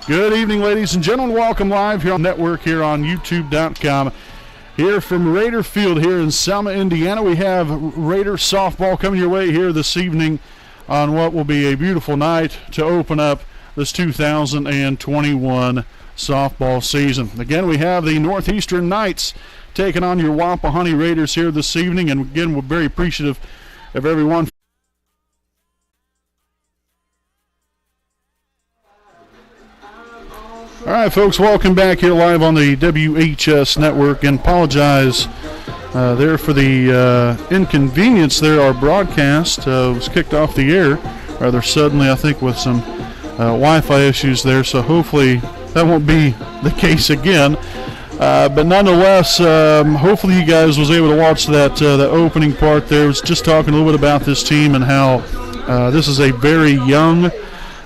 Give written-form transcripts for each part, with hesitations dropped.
Good evening, ladies and gentlemen. Welcome live here on network here on YouTube.com. Here from Raider Field here in Selma, Indiana. We have Raider softball coming your way here this evening on what will be a beautiful night to open up this 2021 softball season. Again, we have the Northeastern Knights taking on your Wapahani Raiders here this evening. And again, we're very appreciative of everyone. All right, folks, welcome back here live on the WHS network, and apologize there for the inconvenience there. Our broadcast was kicked off the air rather suddenly, I think, with some Wi-Fi issues there, so hopefully that won't be the case again. But nonetheless, hopefully you guys was able to watch that opening part there. I was just talking a little bit about this team and how this is a very young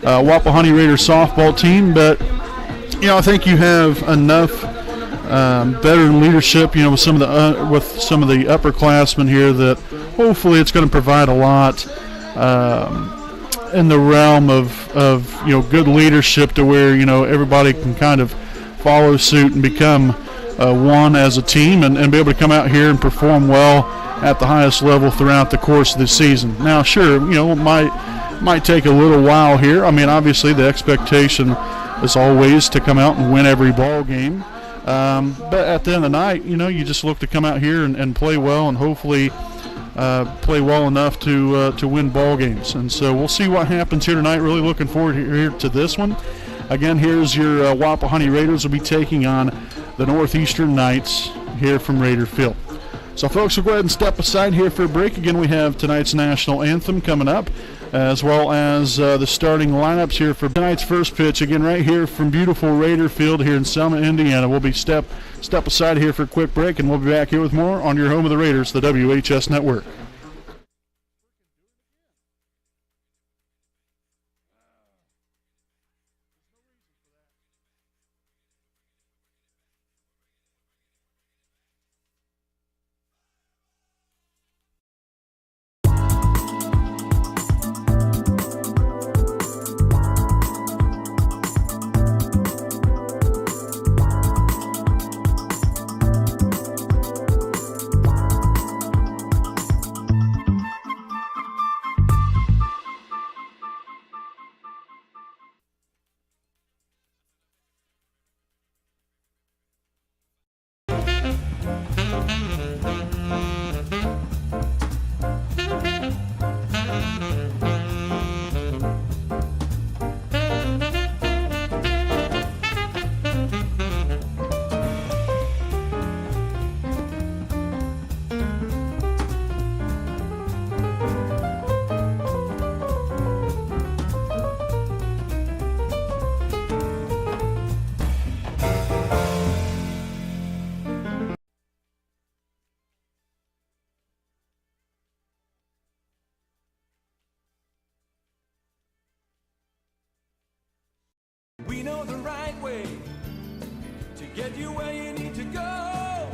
Wapahani Raider softball team, but I think you have enough veteran leadership, with some of the upperclassmen here that hopefully it's going to provide a lot in the realm of good leadership to where everybody can kind of follow suit and become one as a team and be able to come out here and perform well at the highest level throughout the course of the season. Now, sure, it might take a little while here. I mean, obviously the expectation is always to come out and win every ball game. But at the end of the night, you just look to come out here and play well and hopefully play well enough to win ball games. And so we'll see what happens here tonight. Really looking forward here to this one. Again, here's your Wapahani Raiders will be taking on the Northeastern Knights here from Raider Field. So, folks, we'll go ahead and step aside here for a break. Again, we have tonight's national anthem coming up, as well as the starting lineups here for tonight's first pitch. Again, right here from beautiful Raider Field here in Selma, Indiana. We'll be step aside here for a quick break, and we'll be back here with more on your home of the Raiders, the WHS Network. We know the right way to get you where you need to go.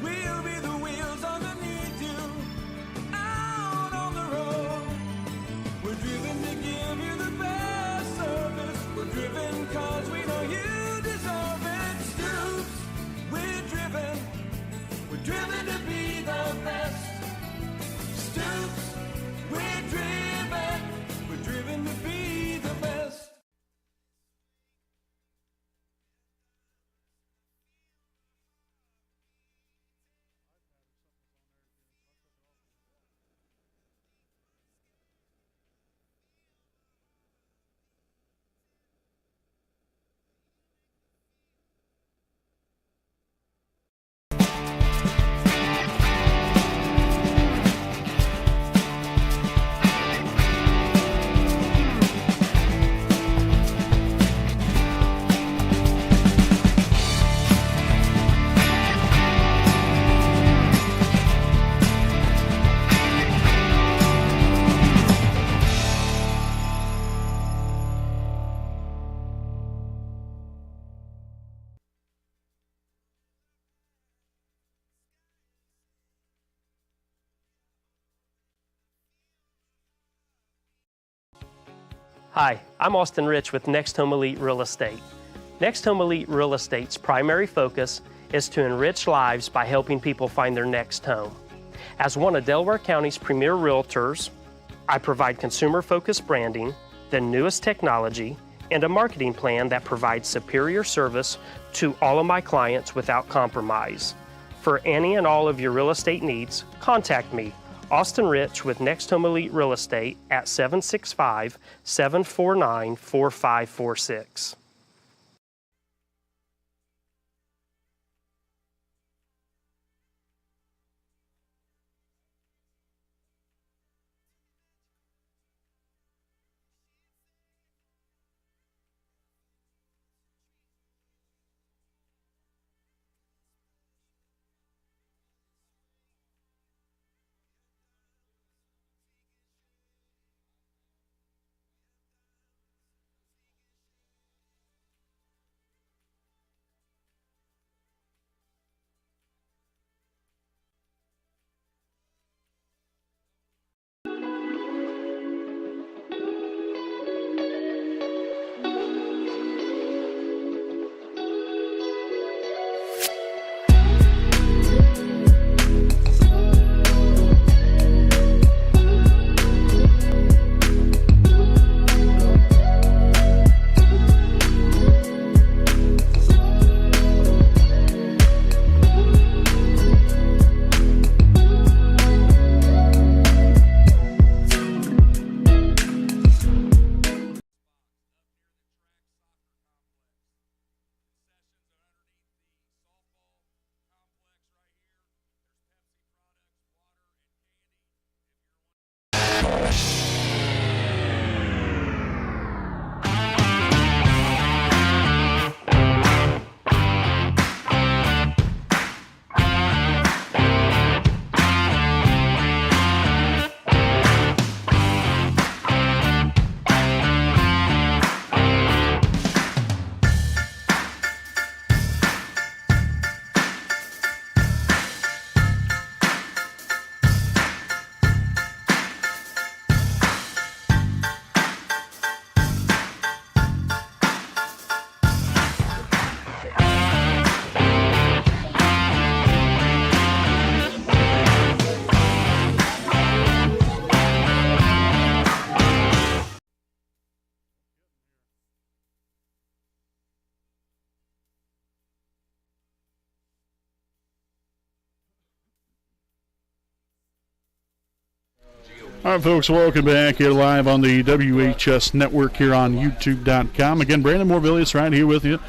We'll be the wheels underneath you, out on the road. We're driven to give you the best service. We're driven cause we know you deserve it. Stoops, we're driven to be the best. Stoops, we're driven to be the best. Hi, I'm Austin Rich with Next Home Elite Real Estate. Next Home Elite Real Estate's primary focus is to enrich lives by helping people find their next home. As one of Delaware County's premier realtors, I provide consumer-focused branding, the newest technology, and a marketing plan that provides superior service to all of my clients without compromise. For any and all of your real estate needs, contact me, Austin Rich with Next Home Elite Real Estate at 765-749-4546. All right, folks, welcome back here live on the WHS Network here on YouTube.com. Again, Brandon Morvillius right here with you.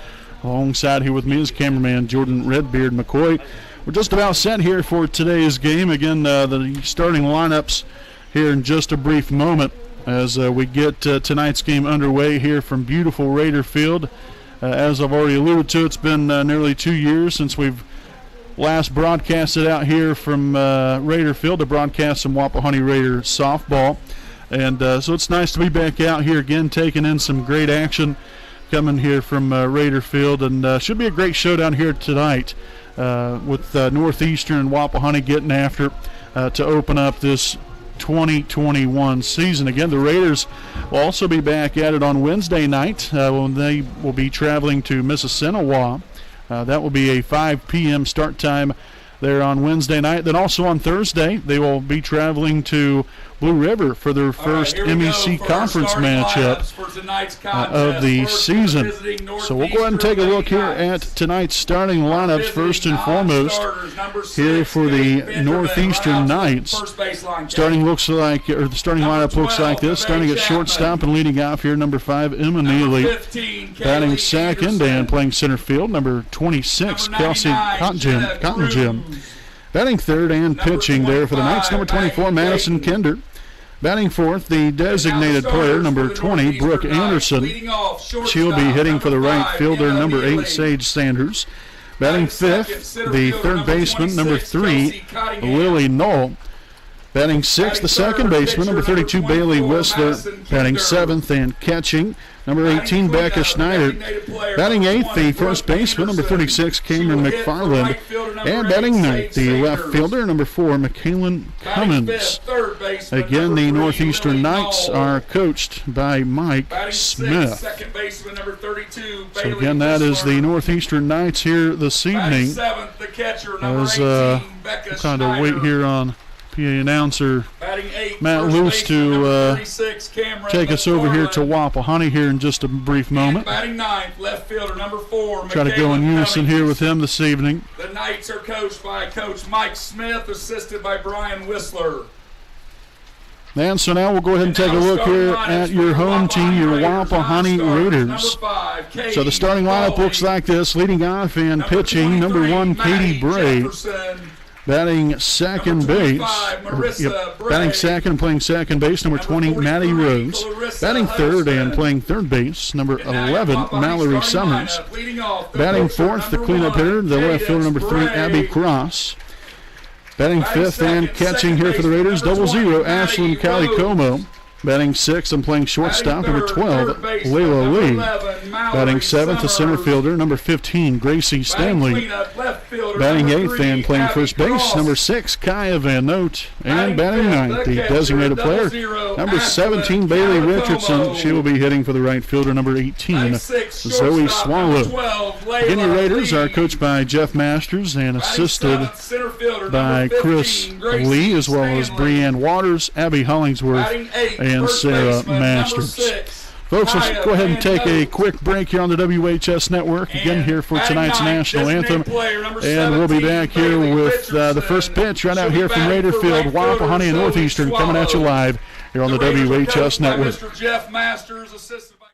Alongside here with me is cameraman Jordan Redbeard McCoy. We're just about set here for today's game. Again, the starting lineups here in just a brief moment as we get tonight's game underway here from beautiful Raider Field. As I've already alluded to, it's been nearly 2 years since we've last broadcasted out here from Raider Field to broadcast some Wapahani Raider softball. And so it's nice to be back out here again, taking in some great action coming here from Raider Field. And should be a great showdown here tonight with Northeastern and Wapahani getting after to open up this 2021 season. Again, the Raiders will also be back at it on Wednesday night when they will be traveling to Mississinawa. That will be a 5 p.m. start time there on Wednesday night. Then also on Thursday, they will be traveling to Blue River for their first MEC conference matchup of the season. So we'll go ahead and take a look here at tonight's starting lineups first and foremost here for the Northeastern Knights. The starting lineup looks like this. Starting at shortstop and leading off here, number 5, Emma Neely. Batting second and playing center field, number 26, Kelsey Cotton-Jim. Batting third and pitching there for the Knights, number 24, Madison Kinder. Batting fourth, the designated player, number 20, Brooke Anderson. She'll be hitting for the right fielder, number 8, Sage Sanders. Batting fifth, the third baseman, number 3, Lily Knoll. Batting sixth, the second baseman, number 32, Bailey Whistler. Batting seventh and catching, number 18, Becca Schneider. Batting eighth, the first baseman, number 36, Cameron McFarland. And batting ninth, the left fielder, number 4, McKaylin Cummins. Again, the Northeastern Knights are coached by Mike Smith. So again, that is the Northeastern Knights here this evening. As we'll kind of wait here on PA announcer Matt Luce to take us over here to Wapahani here in just a brief moment. Batting ninth, left fielder number 4. Try to go in unison here with him this evening. The Knights are coached by Coach Mike Smith, assisted by Brian Whistler. And so now we'll go ahead and take a look here at your home team, your Wapahani Raiders. So the starting lineup looks like this. Leading off and pitching, number 1, Katie Bray. Batting second base, batting second and playing second base, number 20, Maddie Rose. Batting third and playing third base, number 11, Mallory Summers. Batting fourth, the cleanup hitter, the left fielder, number 3, Abby Cross. Batting fifth and catching here for the Raiders, 00, Ashlyn Calicomo. Batting sixth and playing shortstop, number 12, Layla Lee. Batting seventh, the center fielder, number 15, Gracie Stanley. Batting eighth and playing first base, number 6, Kaya Van Note. And batting ninth, the designated player, number 17, Bailey Richardson. She will be hitting for the right fielder, number 18, Zoe Swallow. Again, your Raiders are coached by Jeff Masters and assisted by Chris Lee, as well as Breanne Waters, Abby Hollingsworth, and Sarah Masters. Folks, let's go ahead and take a quick break here on the WHS Network. Again, here for tonight's national anthem. And we'll be back here with the first pitch right out here from Raider Field, Wapahani and Northeastern, coming at you live here on the WHS Network. Mr. Jeff Masters, assisted by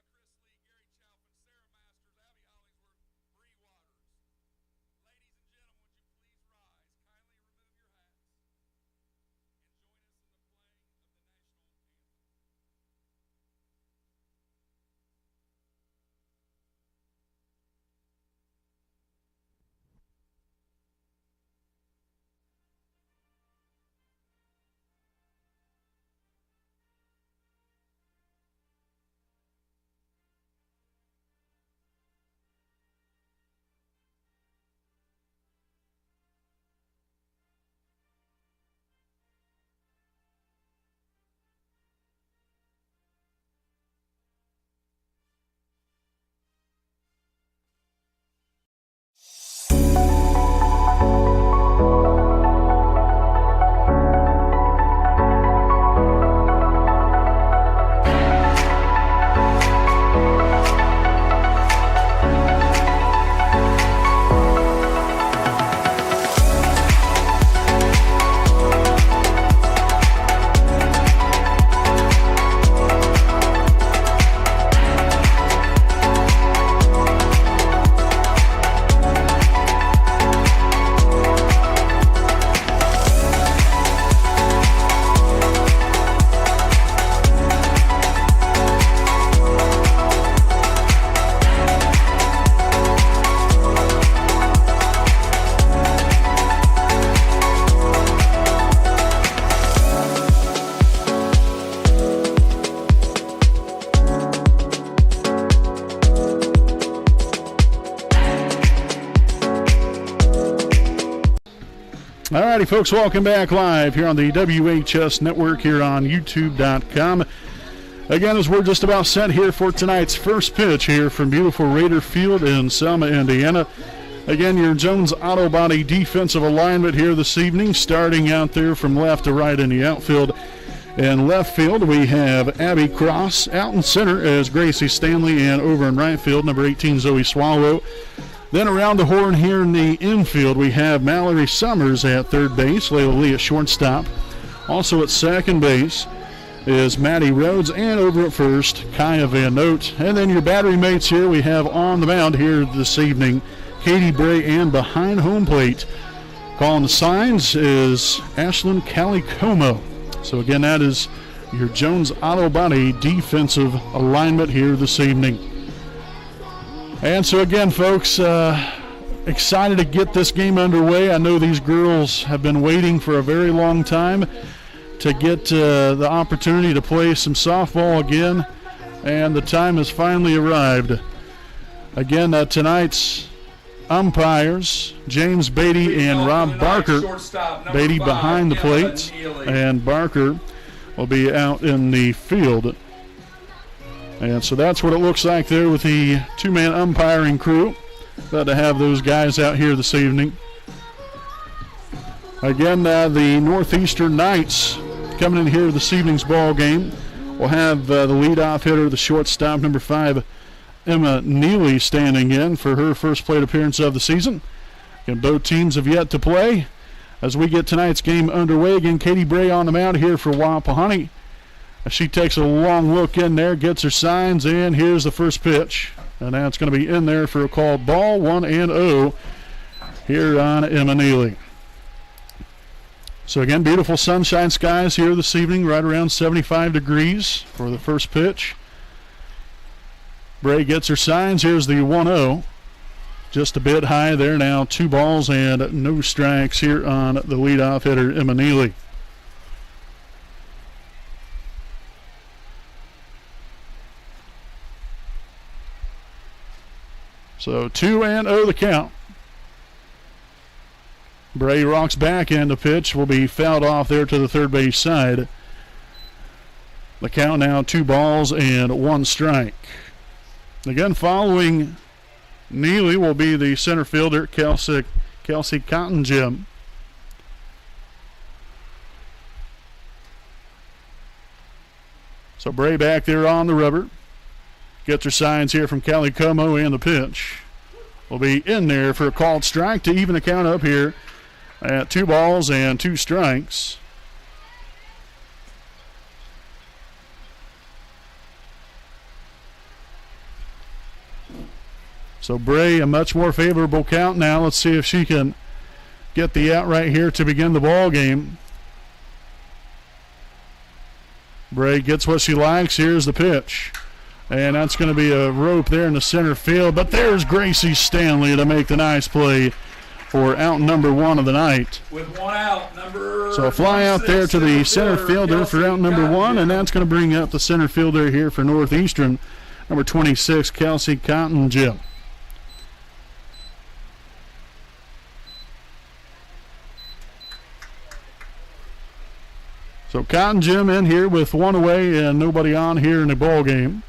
All righty, folks, welcome back live here on the WHS Network here on YouTube.com. Again, as we're just about set here for tonight's first pitch here from beautiful Raider Field in Selma, Indiana. Again, your Jones Auto Body defensive alignment here this evening, starting out there from left to right in the outfield. In left field, we have Abby Cross. Out in center is Gracie Stanley, and over in right field, number 18, Zoe Swallow. Then around the horn here in the infield, we have Mallory Summers at third base, Layla Lee at shortstop. Also at second base is Maddie Rhodes, and over at first, Kaya Van Note. And then your battery mates here we have on the mound here this evening, Katie Bray, and behind home plate, calling the signs is Ashlyn Calicomo. So again, that is your Jones Auto Body defensive alignment here this evening. And so again, folks, excited to get this game underway. I know these girls have been waiting for a very long time to get the opportunity to play some softball again, and the time has finally arrived. Again, tonight's umpires, James Beatty and Rob Barker. Beatty behind the plate, and Barker will be out in the field. And so that's what it looks like there with the two-man umpiring crew. Glad to have those guys out here this evening. Again, the Northeastern Knights coming in here this evening's ball game. We'll have the leadoff hitter, the shortstop, number 5, Emma Neely, standing in for her first plate appearance of the season. And both teams have yet to play. As we get tonight's game underway, again, Katie Bray on the mound here for Wapahani. She takes a long look in there, gets her signs, and here's the first pitch. And that's going to be in there for a called ball, 1-0 here on Emma Neely. So again, beautiful sunshine skies here this evening, right around 75 degrees for the first pitch. Bray gets her signs. Here's the 1-0. Just a bit high there now. 2 balls and no strikes here on the leadoff hitter, Emma Neely. So 2-0 the count. Bray rocks back, and the pitch will be fouled off there to the third base side. The count now 2 balls and 1 strike. Again, following Neely will be the center fielder, Kelsey Cotton-Jim. So Bray back there on the rubber. Gets her signs here from Callie Como, and the pitch will be in there for a called strike to even the count up here at 2 balls and 2 strikes. So Bray, a much more favorable count now. Let's see if she can get the out right here to begin the ball game. Bray gets what she likes. Here's the pitch. And that's going to be a rope there in the center field. But there's Gracie Stanley to make the nice play for out number 1 of the night. With 1 out, so a fly out there to the center fielder for out number 1, and that's going to bring up the center fielder here for Northeastern, number 26, Kelsey Cotton-Jim. So Cotton-Jim in here with 1 away and nobody on here in the ball game.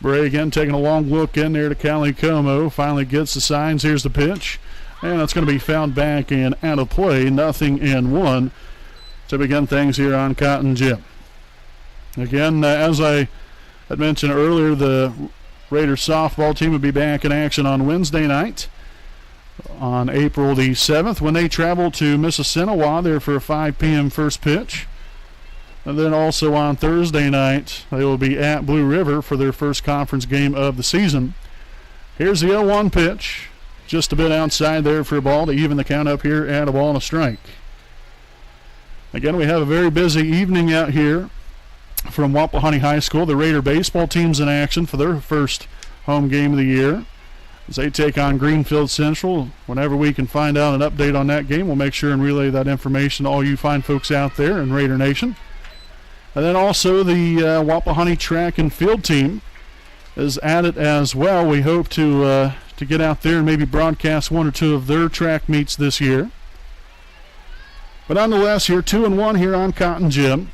Bray again taking a long look in there to Callie Como. Finally gets the signs. Here's the pitch. And it's going to be fouled back and out of play. 0-1 to begin things here on Cotton-Jim. Again, as I had mentioned earlier, the Raiders softball team will be back in action on Wednesday night on April the 7th when they travel to Mississinawa there for a 5 p.m. first pitch. And then also on Thursday night, they will be at Blue River for their first conference game of the season. Here's the 0-1 pitch. Just a bit outside there for a ball to even the count up here at a ball and a strike. Again, we have a very busy evening out here from Wapahani High School. The Raider baseball team's in action for their first home game of the year as they take on Greenfield Central. Whenever we can find out an update on that game, we'll make sure and relay that information to all you fine folks out there in Raider Nation. And then also the Wapahani track and field team is at it as well. We hope to get out there and maybe broadcast 1 or 2 of their track meets this year. But nonetheless, here 2-1 here on Cotton-Jim.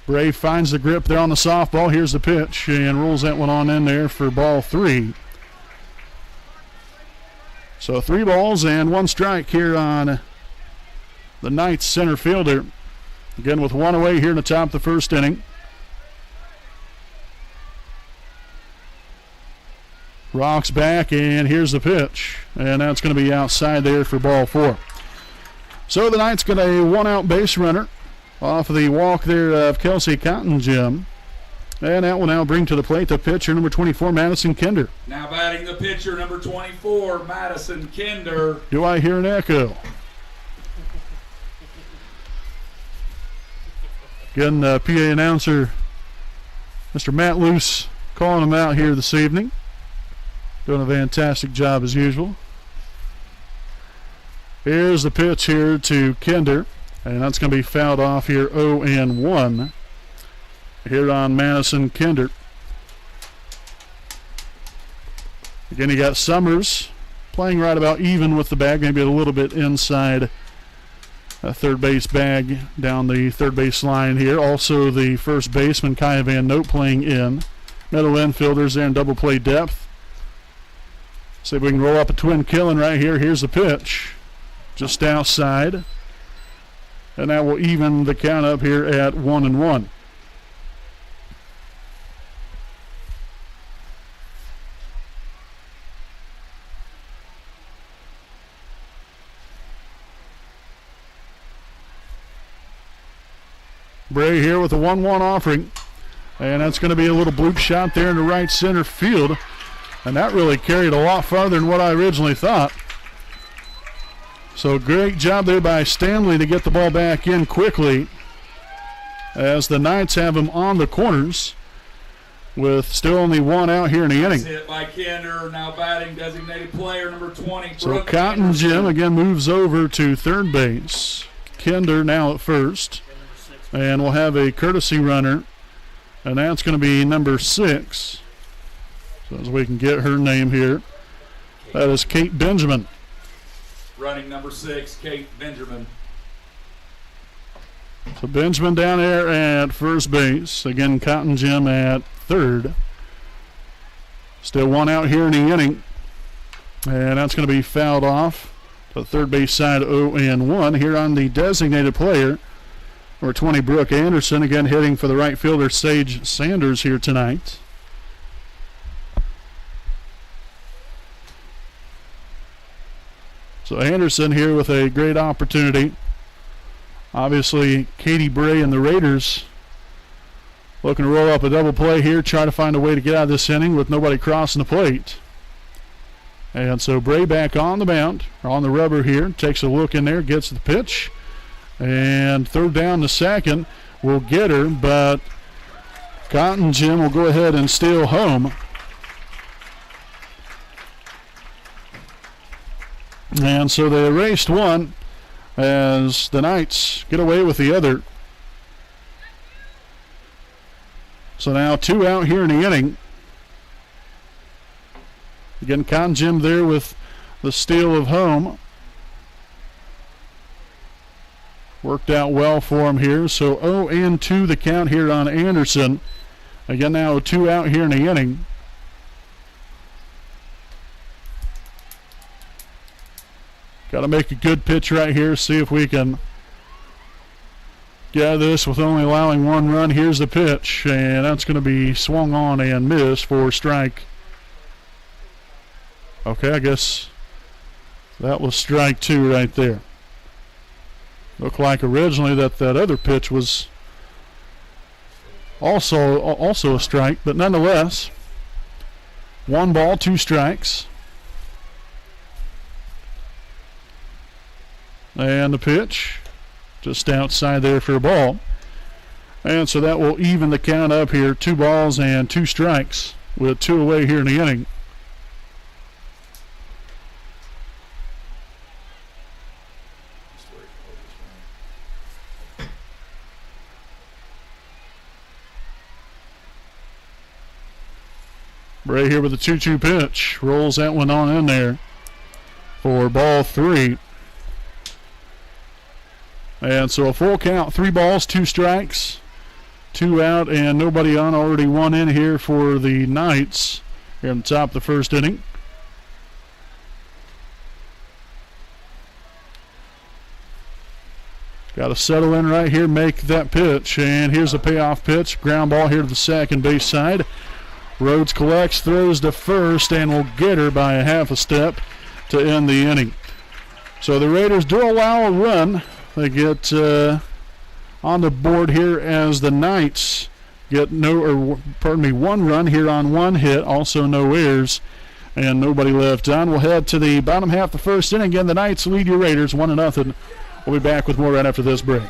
Bray finds the grip there on the softball. Here's the pitch and rolls that one on in there for ball 3. So 3 balls and 1 strike here on the Knights center fielder. Again with 1 away here in the top of the first inning. Rocks back, and here's the pitch. And that's going to be outside there for ball 4. So the Knights got a 1-out base runner off of the walk there of Kelsey Cotton-Jim. And that will now bring to the plate the pitcher, number 24, Madison Kinder. Now batting the pitcher, number 24, Madison Kinder. Do I hear an echo? Again, PA announcer Mr. Matt Luce calling him out here this evening. doing a fantastic job as usual. Here's the pitch here to Kinder, and that's going to be fouled off here 0-1 here on Madison Kinder. Again, you got Summers playing right about even with the bag, maybe a little bit inside a third base bag down the third base line here. Also the first baseman, Kaya Van Note, playing in. Middle infielders there in double play depth. See if we can roll up a twin killing right here. Here's the pitch. Just outside. And that will even the count up here at 1-1. Bray here with a 1-1 offering. And that's going to be a little bloop shot there in the right center field. And that really carried a lot farther than what I originally thought. So great job there by Stanley to get the ball back in quickly, as the Knights have him on the corners with still only one out here in the inning. Hit by Kinder, now batting designated player number 20. So Brooke Cotton Anderson. Jim again moves over to third base. Kinder now at first. And we'll have a courtesy runner, and that's going to be number 6. So as we can get her name here, that is Kate Benjamin. Running number 6, Kate Benjamin. So Benjamin down there at first base. Again, Cotton Jim at third. Still one out here in the inning. And that's going to be fouled off to the third base side 0-1 here on the designated player. Number 20, Brooke Anderson, again hitting for the right fielder, Sage Sanders, here tonight. So Anderson here with a great opportunity. Obviously, Katie Bray and the Raiders looking to roll up a double play here, try to find a way to get out of this inning with nobody crossing the plate. And so Bray back on the mound, or on the rubber here, takes a look in there, gets the pitch, and throw down the second will get her, but Cotton Jim will go ahead and steal home. And so they erased one as the Knights get away with the other. So now 2 out here in the inning. Again, Cotton Jim there with the steal of home. Worked out well for him here. So 0-2 the count here on Anderson. Again, now 2 out here in the inning. Got to make a good pitch right here, see if we can get this with only allowing 1 run. Here's the pitch, and that's going to be swung on and missed for strike. Okay, I guess that was strike 2 right there. Looked like originally that other pitch was also a strike, but nonetheless, 1 ball, 2 strikes. And the pitch just outside there for a ball. And so that will even the count up here. 2 balls and 2 strikes with 2 away here in the inning. Bray here with a 2-2 pitch. Rolls that one on in there for ball 3. And so a full count, 3 balls, 2 strikes, 2 out, and nobody on. Already 1 in here for the Knights here on the top of the first inning. Got to settle in right here, make that pitch. And here's the payoff pitch. Ground ball here to the second base side. Rhodes collects, throws to first, and will get her by a half a step to end the inning. So the Raiders do allow a run. They get on the board here as the Knights get 1 run here on 1 hit, also no errors, and nobody left on. We'll head to the bottom half of the first inning. Again, the Knights lead your Raiders 1-0. We'll be back with more right after this break.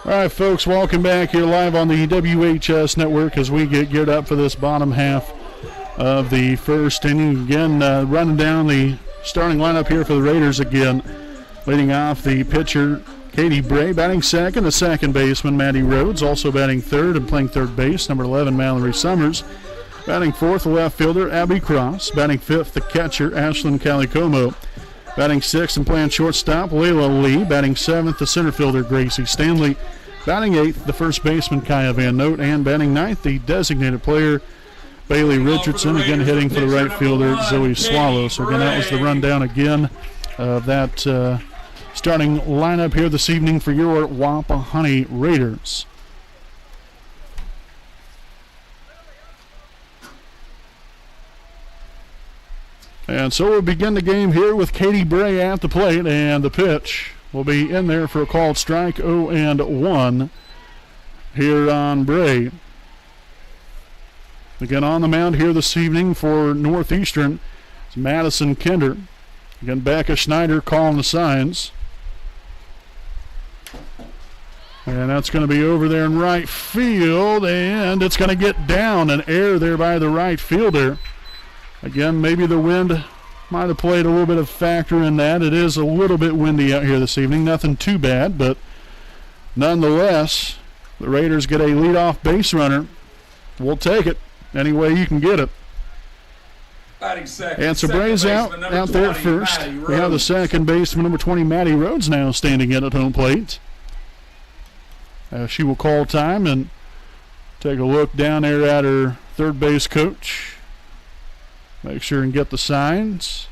All right, folks, welcome back here live on the WHS Network as we get geared up for this bottom half of the first inning. Again, running down the starting lineup here for the Raiders again. Leading off the pitcher, Katie Bray, batting second. The second baseman, Maddie Rhodes, also batting third and playing third base. Number 11, Mallory Summers. Batting fourth, the left fielder, Abby Cross. Batting fifth, the catcher, Ashlyn Calicomo. Batting sixth and playing shortstop, Layla Lee. Batting seventh, the center fielder, Gracie Stanley. Batting eighth, the first baseman, Kaya Van Note. And batting ninth, the designated player, Bailey Richardson. Again, hitting for the right fielder, Zoe Swallow. So again, that was the rundown again of that starting lineup here this evening for your Wapahani Raiders. And so we'll begin the game here with Katie Bray at the plate, and the pitch will be in there for a called strike, 0-1 here on Bray. Again, on the mound here this evening for Northeastern, it's Madison Kinder. Again, Becca Schneider calling the signs. And that's going to be over there in right field, and it's going to get down, an error there by the right fielder. Again, maybe the wind might have played a little bit of factor in that. It is a little bit windy out here this evening. Nothing too bad, but nonetheless, the Raiders get a leadoff base runner. We'll take it any way you can get it. Second, and so Bray's out there at first. We have the second baseman, number 20, Maddie Rhodes, now standing in at home plate. She will call time and take a look down there at her third base coach. Make sure and get the signs.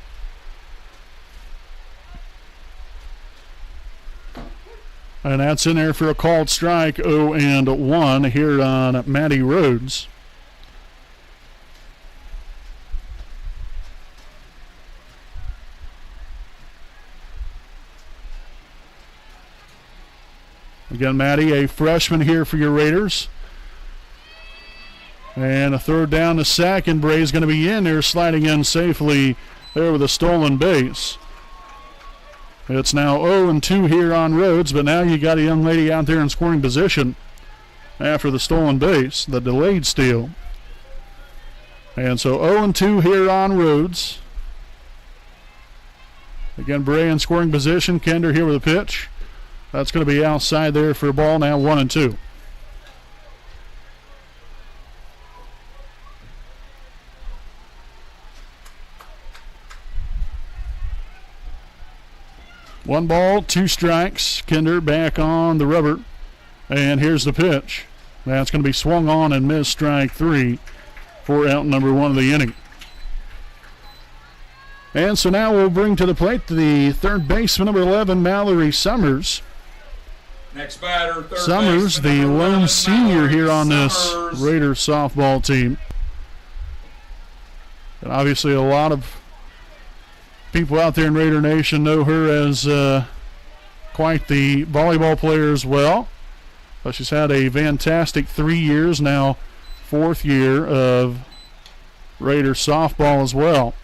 And that's in there for a called strike, 0-1 here on Maddie Rhodes. Again, Maddie, a freshman here for your Raiders. And a third down to second. Bray's going to be in there, sliding in safely there with a stolen base. It's now 0-2 here on Rhodes, but now you got a young lady out there in scoring position after the stolen base, the delayed steal. And so 0-2 here on Rhodes. Again, Bray in scoring position. Kender here with a pitch. That's going to be outside there for a ball, now 1-2. One ball, two strikes. Kinder back on the rubber. And here's the pitch. That's going to be swung on and missed, strike three for out number one of the inning. And so now we'll bring to the plate the third baseman, number 11, Mallory Summers. Next batter, third Summers, baseman, the number lone 11, senior here on this Summers. Raiders softball team. And obviously a lot of people out there in Raider Nation know her as quite the volleyball player as well. But she's had a fantastic 3 years now, fourth year of Raider softball as well.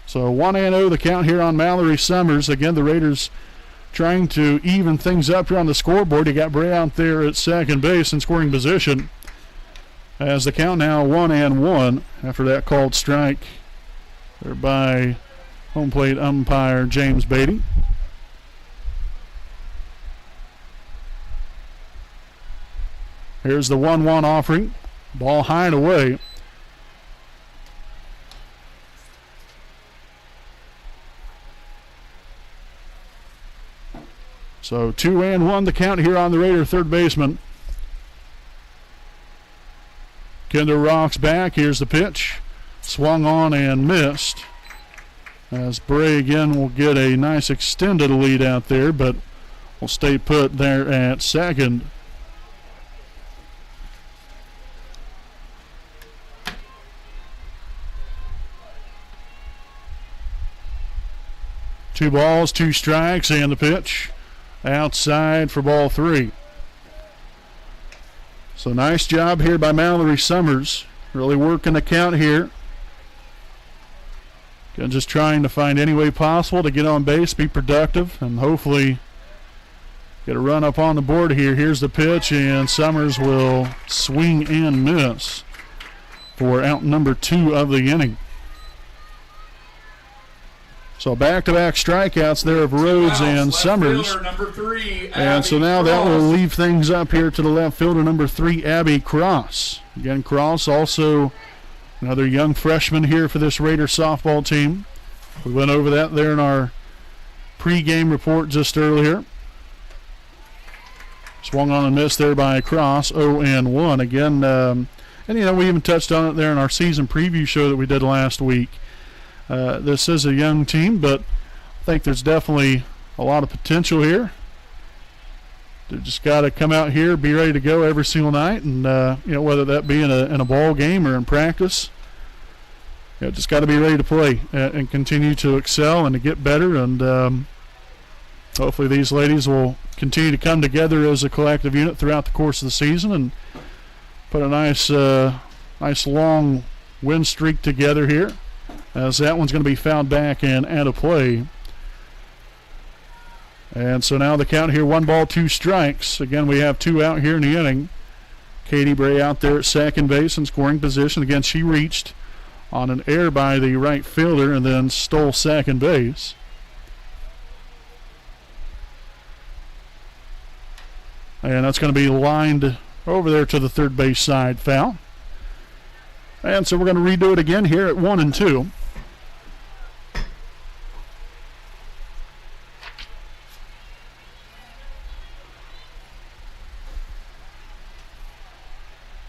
So 1-0 the count here on Mallory Summers. Again, the Raiders trying to even things up here on the scoreboard. You got Bray out there at second base in scoring position. As the count now 1-1 after that called strike there by home plate umpire James Beatty. Here's the 1-1 offering. Ball high and away. So 2-1 the count here on the Raider third baseman. Kinder rocks back. Here's the pitch. Swung on and missed. As Bray again will get a nice extended lead out there, but will stay put there at second. Two balls, two strikes, and the pitch outside for ball three. So nice job here by Mallory Summers. Really working the count here. Again, just trying to find any way possible to get on base, be productive, and hopefully get a run up on the board here. Here's the pitch, and Summers will swing and miss for out number 2 of the inning. So back-to-back strikeouts there of Rhodes and Summers. Number 3, and so now that will leave things up here to the left fielder, number 3, Abby Cross. Again, Cross also another young freshman here for this Raider softball team. We went over that there in our pregame report just earlier. Swung on and missed there by Cross, 0-1. Again, and we even touched on it there in our season preview show that we did last week. This is a young team, but I think there's definitely a lot of potential here. They just got to come out here, be ready to go every single night, and whether that be in a ball game or in practice, just got to be ready to play and continue to excel and to get better. And hopefully these ladies will continue to come together as a collective unit throughout the course of the season and put a nice long win streak together here, as that one's going to be fouled back and out of play. And so now the count here, 1 ball, 2 strikes. Again, we have 2 out here in the inning. Katie Bray out there at second base in scoring position. Again, she reached on an error by the right fielder and then stole second base. And that's going to be lined over there to the third base side, foul. And so we're going to redo it again here at 1 and 2.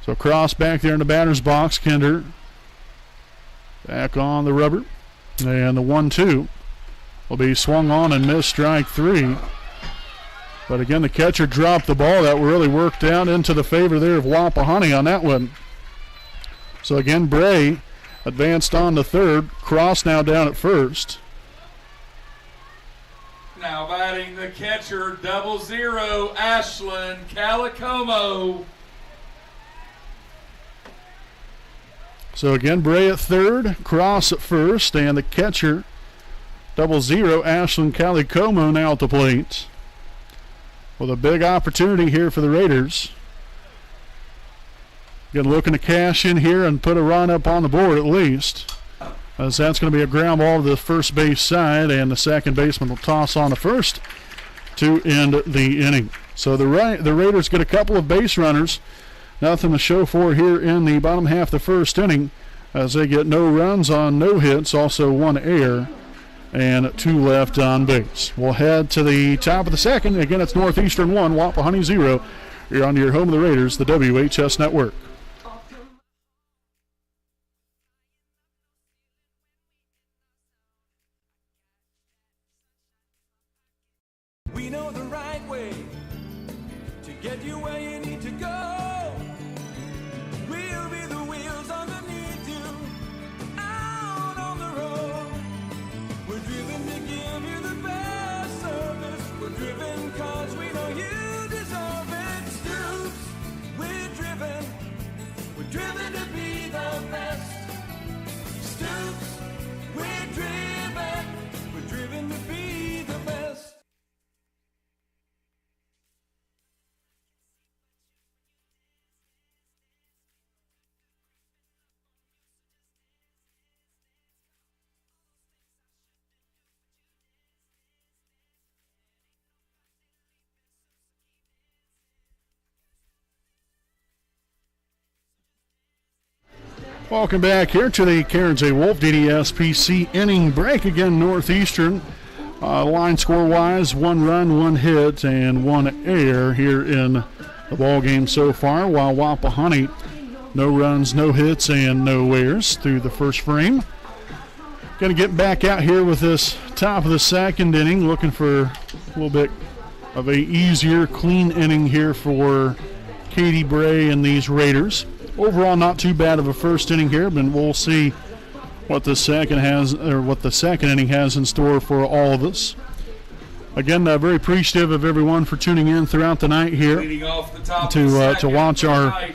So Cross back there in the batter's box. Kinder back on the rubber. And the 1-2 will be swung on and missed, strike 3. But again, the catcher dropped the ball. That really worked out into the favor there of Wapahani on that one. So again, Bray advanced on to third. Cross now down at first. Now batting the catcher, 00, Ashlyn Calicomo. So again, Bray at third, Cross at first, and the catcher, 00, Ashlyn Calicomo now at the plate. With a big opportunity here for the Raiders. Again, looking to cash in here and put a run up on the board at least. As that's going to be a ground ball to the first base side, and the second baseman will toss on to first to end the inning. So the Raiders get a couple of base runners. Nothing to show for here in the bottom half of the first inning, as they get no runs on no hits, also 1 error, and 2 left on base. We'll head to the top of the second. Again, it's Northeastern 1, Wapahani 0. You're on your home of the Raiders, the WHS Network. We know the right way to get you where you need to go. We'll be the wheels underneath you, out on the road. We're driven to give you the best service. We're driven cause we know you deserve it. Stoops, we're driven to be the best. Stoops, we're driven to be the best. Welcome back here to the Cairns A. Wolf DDSPC inning break. Again, Northeastern, line score-wise, 1 run, 1 hit, and 1 error here in the ball game so far, while Wapahani, no runs, no hits, and no errors through the first frame. Going to get back out here with this top of the second inning, looking for a little bit of a easier, clean inning here for Katie Bray and these Raiders. Overall, not too bad of a first inning here, but we'll see what the second inning has in store for all of us. Again, very appreciative of everyone for tuning in throughout the night here to watch our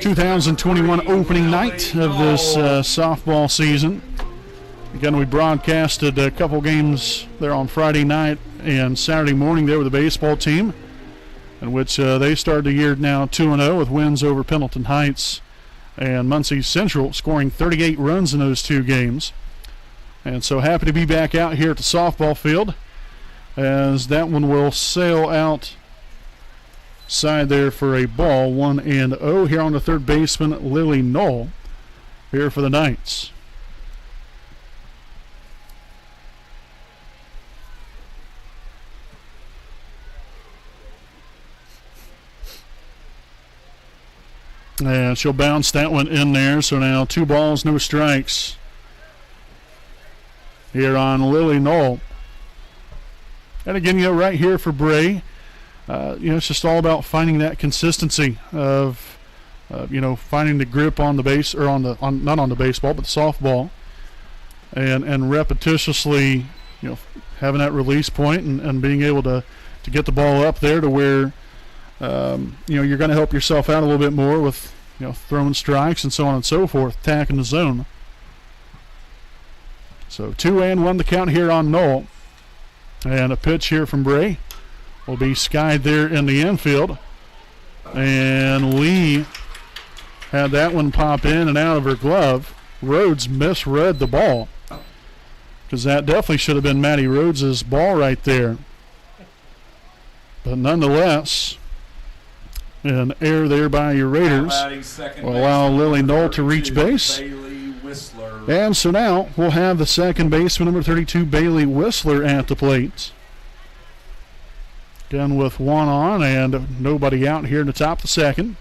2021 opening night of this softball season. Again, we broadcasted a couple games there on Friday night and Saturday morning there with the baseball team, in which they started the year now 2-0 with wins over Pendleton Heights and Muncie Central, scoring 38 runs in those two games. And so happy to be back out here at the softball field, as that one will sail out side there for a ball, 1-0 here on the third baseman, Lily Knoll, here for the Knights. And she'll bounce that one in there. So now 2 balls, no strikes here on Lily Knoll. And again, right here for Bray, it's just all about finding that consistency of, finding the grip on the base, or not on the baseball, but the softball, and repetitiously, having that release point and being able to get the ball up there to where, you're going to help yourself out a little bit more with, throwing strikes and so on and so forth, attacking the zone. So 2-1 the count here on Knoll. And a pitch here from Bray will be skied there in the infield. And Lee had that one pop in and out of her glove. Rhodes misread the ball, because that definitely should have been Maddie Rhodes' ball right there. But nonetheless, an error there by your Raiders will allow Lily Knoll to reach base. And so now we'll have the second baseman, number 32, Bailey Whistler, at the plate. Again with one on and nobody out here in the top of the second.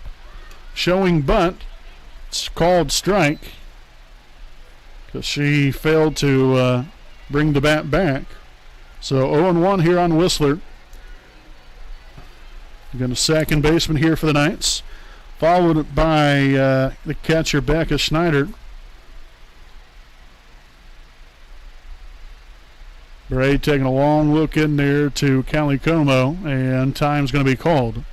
Showing bunt. It's called strike, because she failed to bring the bat back. So 0-1 here on Whistler. Again, a second baseman here for the Knights, followed by the catcher, Becca Schneider. Bray taking a long look in there to Callie Como, and time's going to be called.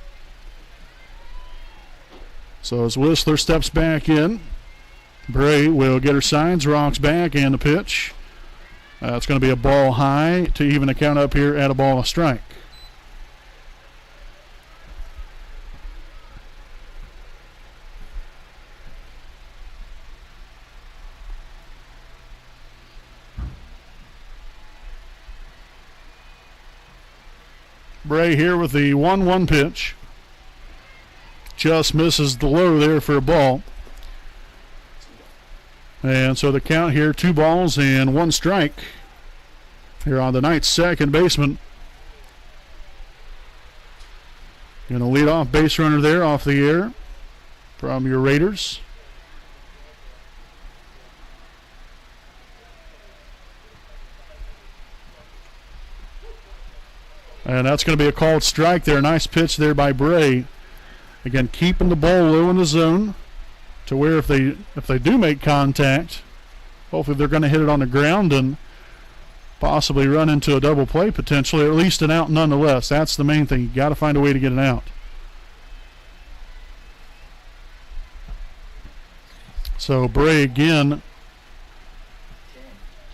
So as Whistler steps back in, Bray will get her signs, rocks back, and the pitch. It's going to be a ball high to even the count up here at a ball and a strike. Bray here with the 1-1 pitch. Just misses the low there for a ball. And so the count here, 2 balls and 1 strike here on the Knights' second baseman. Going to lead off base runner there off the air from your Raiders. And that's going to be a called strike there. Nice pitch there by Bray. Again, keeping the ball low in the zone to where if they do make contact, hopefully they're going to hit it on the ground and possibly run into a double play potentially, or at least an out nonetheless. That's the main thing. You got to find a way to get an out. So Bray again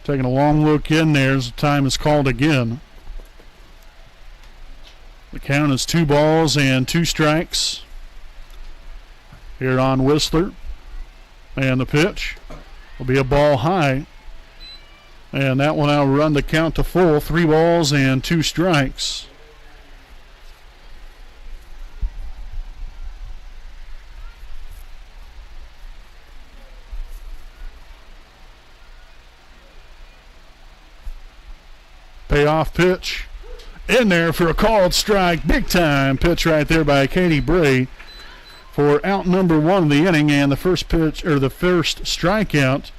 taking a long look in there as the time is called again. The count is 2 balls and 2 strikes here on Whistler. And the pitch will be a ball high. And that will now run the count to full. 3 balls and 2 strikes. Payoff pitch. In there for a called strike. Big time pitch right there by Katie Bray for out number 1 of the inning, and the first pitch, or the first strikeout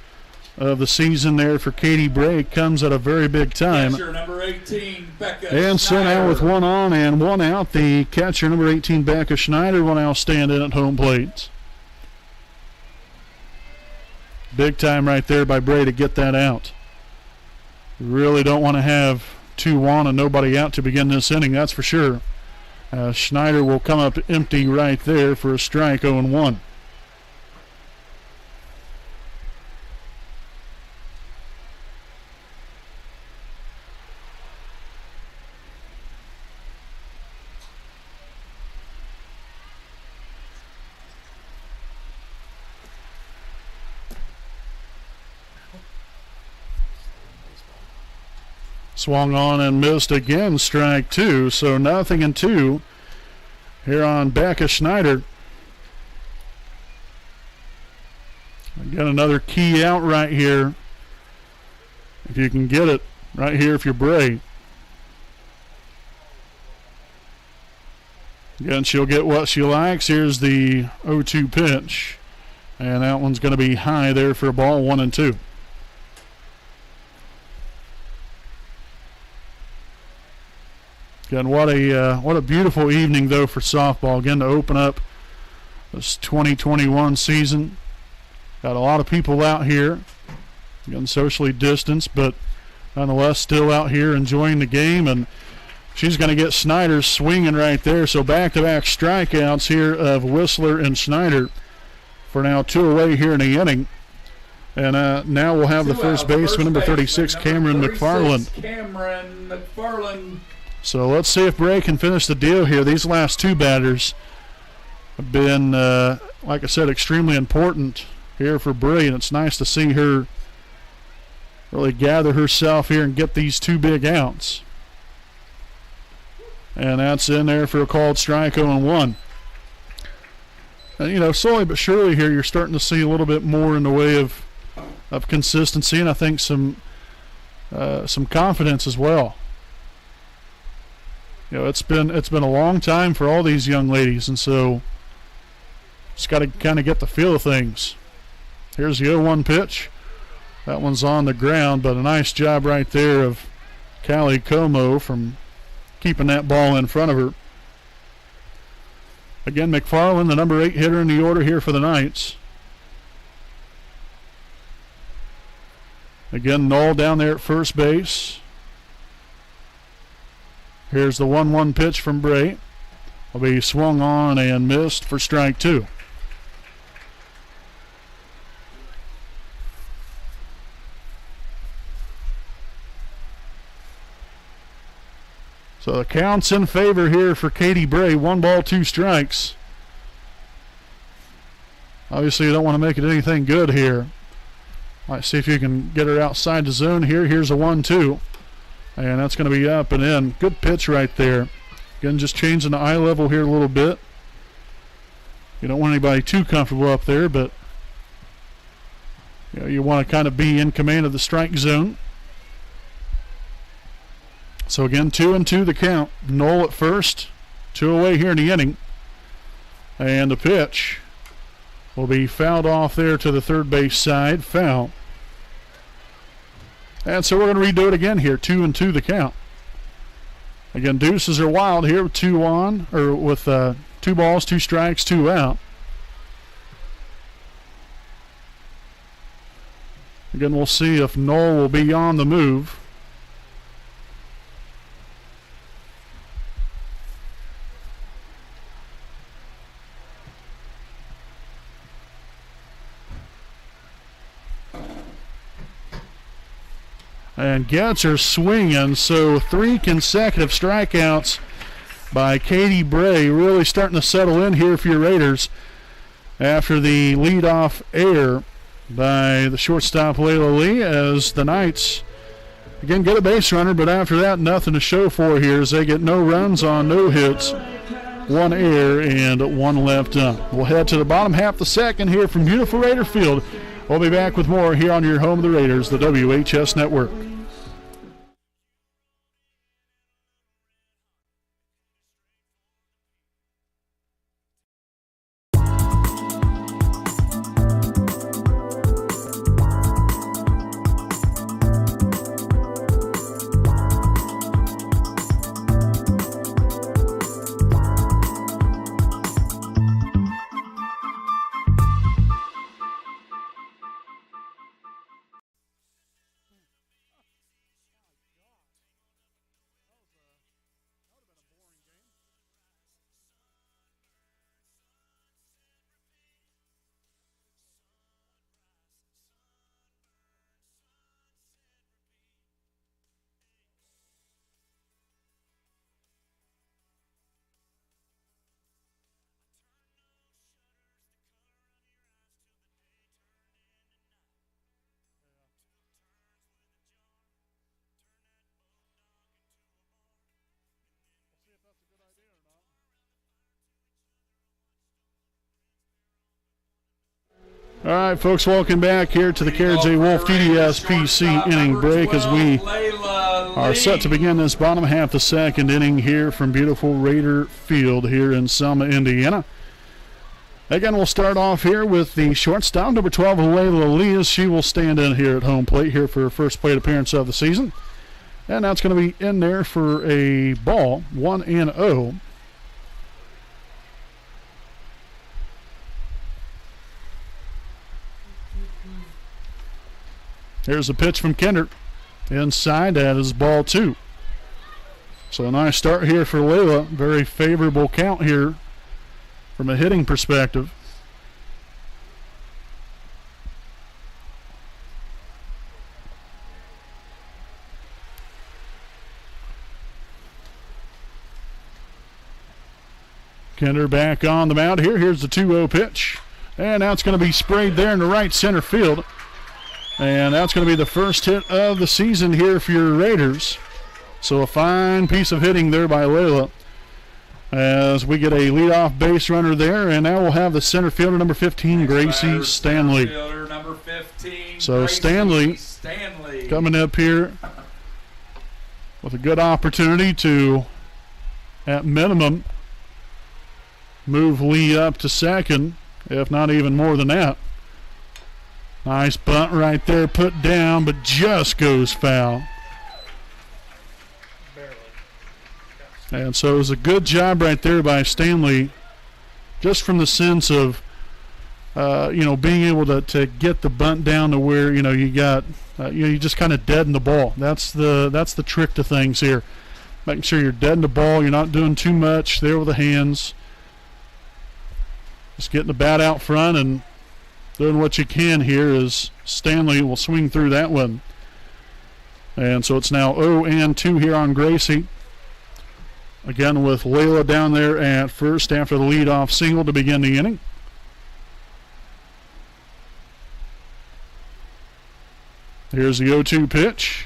of the season there for Katie Bray comes at a very big time. Catcher number 18, Becca and so now with 1 on and 1 out, the catcher number 18, Becca Schneider, will now stand in at home plate. Big time right there by Bray to get that out. Really don't want to have 2 on and nobody out to begin this inning, that's for sure. Schneider will come up empty right there for a strike, 0-1. Swung on and missed again, strike two. So 0-2 here on Becca Schneider. Again, another key out right here. If you can get it right here, if you're Bray. Again, she'll get what she likes. Here's the 0-2 pitch. And that one's going to be high there for a ball, 1-2. Again, what a beautiful evening, though, for softball. Again, to open up this 2021 season. Got a lot of people out here. Again, socially distanced, but nonetheless still out here enjoying the game. And she's going to get Snyder swinging right there. So back-to-back strikeouts here of Whistler and Schneider. For now, 2 away here in the inning. And now we'll have the first baseman, number 36, Cameron McFarland. Cameron McFarland. So let's see if Bray can finish the deal here. These last two batters have been, like I said, extremely important here for Bray. And it's nice to see her really gather herself here and get these two big outs. And that's in there for a called strike, 0-1. And, slowly but surely here you're starting to see a little bit more in the way of consistency, and I think some confidence as well. It's been a long time for all these young ladies, and so just got to kind of get the feel of things. Here's the 0-1 pitch. That one's on the ground, but a nice job right there of Callie Como from keeping that ball in front of her. Again, McFarland, the number 8 hitter in the order here for the Knights. Again, Knoll down there at first base. Here's the 1-1 pitch from Bray. Will be swung on and missed for strike 2. So the count's in favor here for Katie Bray. 1 ball, 2 strikes. Obviously, you don't want to make it anything good here. Let's see if you can get her outside the zone here. Here's a 1-2. And that's going to be up and in. Good pitch right there. Again, just changing the eye level here a little bit. You don't want anybody too comfortable up there, but you want to kind of be in command of the strike zone. So again, 2-2 the count. Knoll at first, 2 away here in the inning. And the pitch will be fouled off there to the third base side. Foul. And so we're going to redo it again here. 2-2 the count. Again, deuces are wild here with 2 on, or with 2 balls, 2 strikes, 2 out. Again, we'll see if Knoll will be on the move. And gets her swinging, so 3 consecutive strikeouts by Katie Bray, really starting to settle in here for your Raiders after the leadoff error by the shortstop Layla Lee, as the Knights again get a base runner, but after that nothing to show for here as they get no runs on no hits, 1 error and 1 left on. We'll head to the bottom half of the second here from beautiful Raider Field. We'll be back with more here on your home of the Raiders, the WHS Network. All right, folks, welcome back here to the Carriage A. Wolf TDSPC inning break as we are set to begin this bottom half of the second inning here from beautiful Raider Field here in Selma, Indiana. Again, we'll start off here with the shortstop, number 12, Layla Elias. She will stand in here at home plate here for her first plate appearance of the season. And that's going to be in there for a ball, 1-0. Here's a pitch from Kinder. Inside, that is ball 2. So a nice start here for Layla. Very favorable count here from a hitting perspective. Kinder back on the mound here. Here's the 2-0 pitch. And now it's going to be sprayed there in the right center field. And that's going to be the first hit of the season here for your Raiders. So a fine piece of hitting there by Layla as we get a leadoff base runner there. And now we'll have the center fielder, number 15, Gracie Stanley. Number 15, so Stanley coming up here with a good opportunity to, at minimum, move Lee up to second, if not even more than that. Nice bunt right there, put down, but just goes foul. And so it was a good job right there by Stanley, just from the sense of, being able to get the bunt down to where, you got, you just kind of deaden the ball. That's the trick to things here. Making sure you're deadening the ball, you're not doing too much there with the hands. Just getting the bat out front and doing what you can here as Stanley will swing through that one. And so it's now 0-2 here on Gracie. Again with Layla down there at first after the leadoff single to begin the inning. Here's the 0-2 pitch.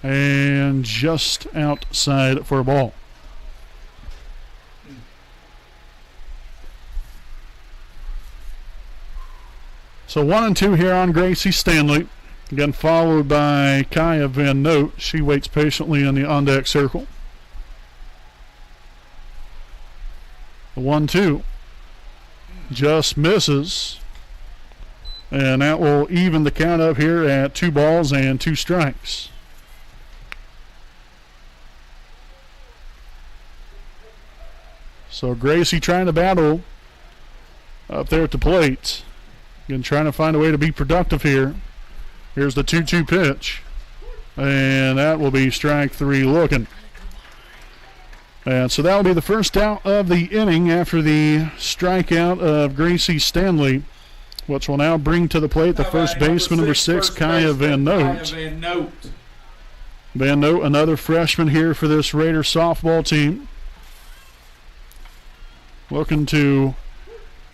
And just outside for a ball. So 1-2 here on Gracie Stanley. Again, followed by Kaya Van Note. She waits patiently in the on-deck circle. The 1-2 just misses. And that will even the count up here at 2 balls and 2 strikes. So Gracie trying to battle up there at the plate. Again, trying to find a way to be productive here. Here's the 2-2 pitch. And that will be strike 3 looking. And so that will be the first out of the inning after the strikeout of Gracie Stanley, which will now bring to the plate the first baseman, number 6, Kaya Van Note. Van Note, another freshman here for this Raider softball team. Looking to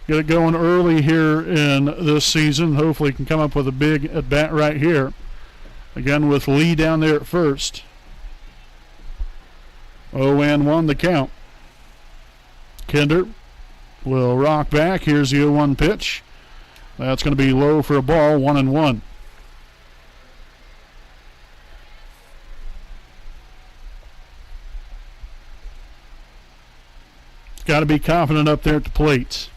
get it going early here in this season. Hopefully can come up with a big at-bat right here. Again with Lee down there at first. 0-1 the count. Kinder will rock back. Here's the 0-1 pitch. That's going to be low for a ball, 1-1. Got to be confident up there at the plate.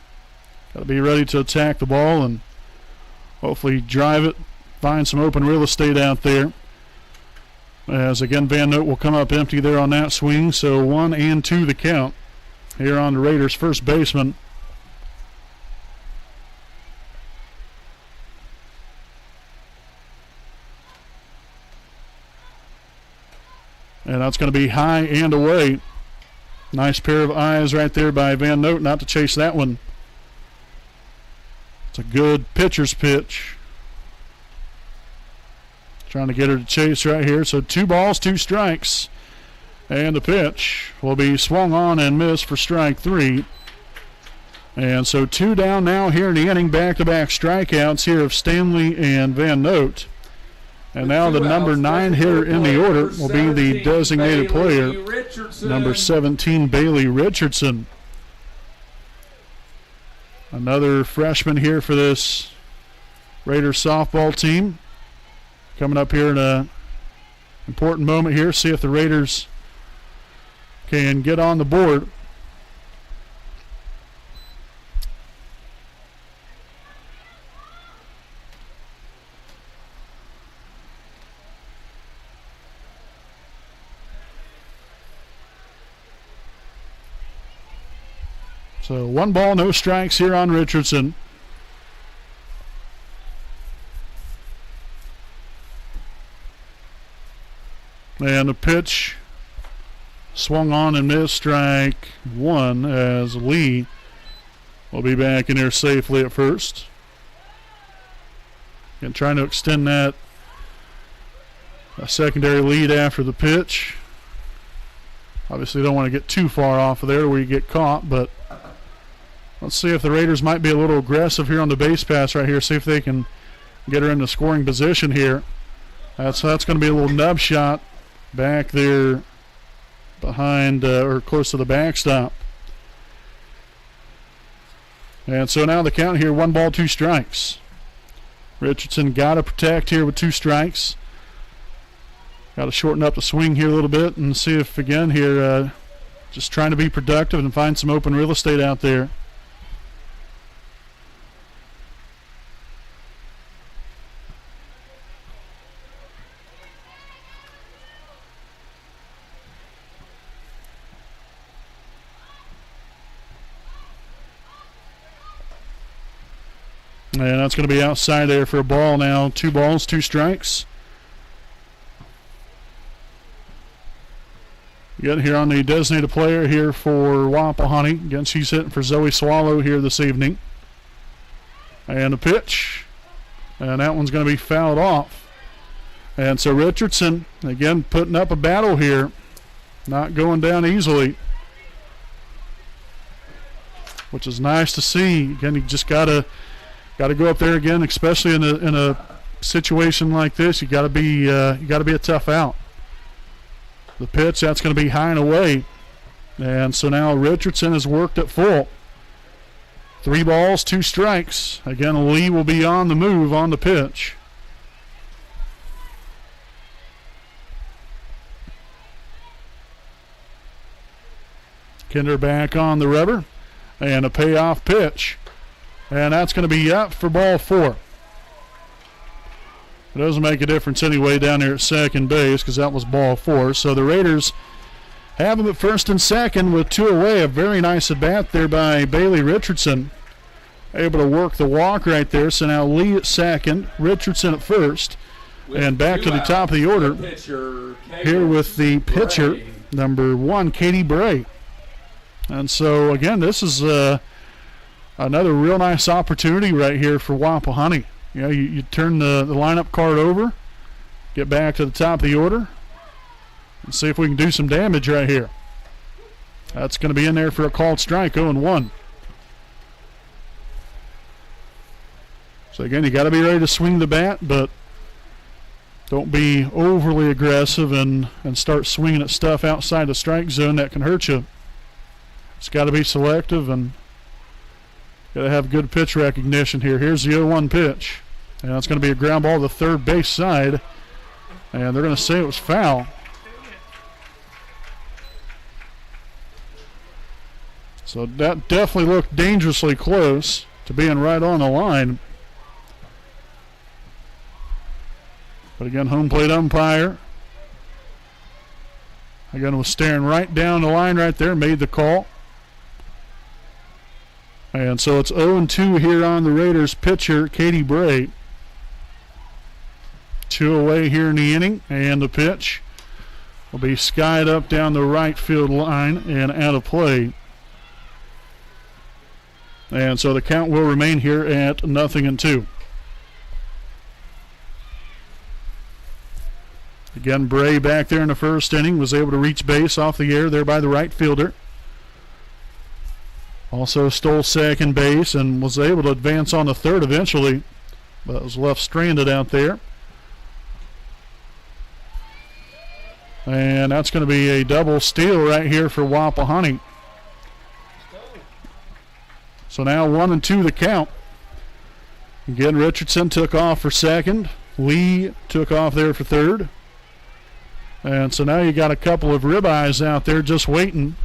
Got to be ready to attack the ball and hopefully drive it, find some open real estate out there. As again, Van Note will come up empty there on that swing. So 1-2 the count here on the Raiders' first baseman. And that's going to be high and away. Nice pair of eyes right there by Van Note not to chase that one. It's a good pitcher's pitch. Trying to get her to chase right here. So 2 balls, 2 strikes. And the pitch will be swung on and missed for strike 3. And so 2 down now here in the inning. Back-to-back strikeouts here of Stanley and Van Note. And now the number 9 hitter in the order will be the designated player, number 17, Bailey Richardson. Another freshman here for this Raiders softball team. Coming up here in an important moment here. See if the Raiders can get on the board. So 1 ball, no strikes here on Richardson. And the pitch swung on and missed, strike 1, as Lee will be back in there safely at first. And trying to extend that secondary lead after the pitch. Obviously don't want to get too far off of there where you get caught, but let's see if the Raiders might be a little aggressive here on the base pass right here. See if they can get her in the scoring position here. That's going to be a little nub shot back there behind or close to the backstop. And so now the count here, 1 ball, 2 strikes. Richardson got to protect here with 2 strikes. Got to shorten up the swing here a little bit and see if again here just trying to be productive and find some open real estate out there. And that's going to be outside there for a ball now. 2 balls, 2 strikes. Get here on the designated player here for Wapahani. Again, she's hitting for Zoe Swallow here this evening. And a pitch. And that one's going to be fouled off. And so Richardson, again, putting up a battle here. Not going down easily. Which is nice to see. Again, you just got to go up there again, especially in a situation like this. You got to be a tough out. The pitch, that's going to be high and away. And so now Richardson has worked at full. 3 balls, 2 strikes. Again, Lee will be on the move on the pitch. Kinder back on the rubber. And a payoff pitch. And that's going to be up for ball 4. It doesn't make a difference anyway down there at second base because that was ball 4. So the Raiders have them at first and second with 2 away. A very nice at bat there by Bailey Richardson. Able to work the walk right there. So now Lee at second, Richardson at first. And back to the top of the order. Here with the pitcher, number 1, Katie Bray. And so again, this is another real nice opportunity right here for Wapahani. You know, you turn the lineup card over, get back to the top of the order, and see if we can do some damage right here. That's going to be in there for a called strike, 0-1. So again, you got to be ready to swing the bat, but don't be overly aggressive and start swinging at stuff outside the strike zone that can hurt you. It's got to be selective and got to have good pitch recognition here. Here's the 0-1 pitch. And that's going to be a ground ball to the third base side. And they're going to say it was foul. So that definitely looked dangerously close to being right on the line. But again, home plate umpire. Again, was staring right down the line right there, made the call. And so it's 0-2 here on the Raiders pitcher, Katie Bray. 2 away here in the inning, and the pitch will be skied up down the right field line and out of play. And so the count will remain here at 0-2. Again, Bray back there in the first inning was able to reach base off the air there by the right fielder. Also stole second base and was able to advance on the third eventually, but was left stranded out there. And that's going to be a double steal right here for Wapahani. So now 1-2 the count. Again, Richardson took off for second. Lee took off there for third. And so now you got a couple of ribeyes out there just waiting.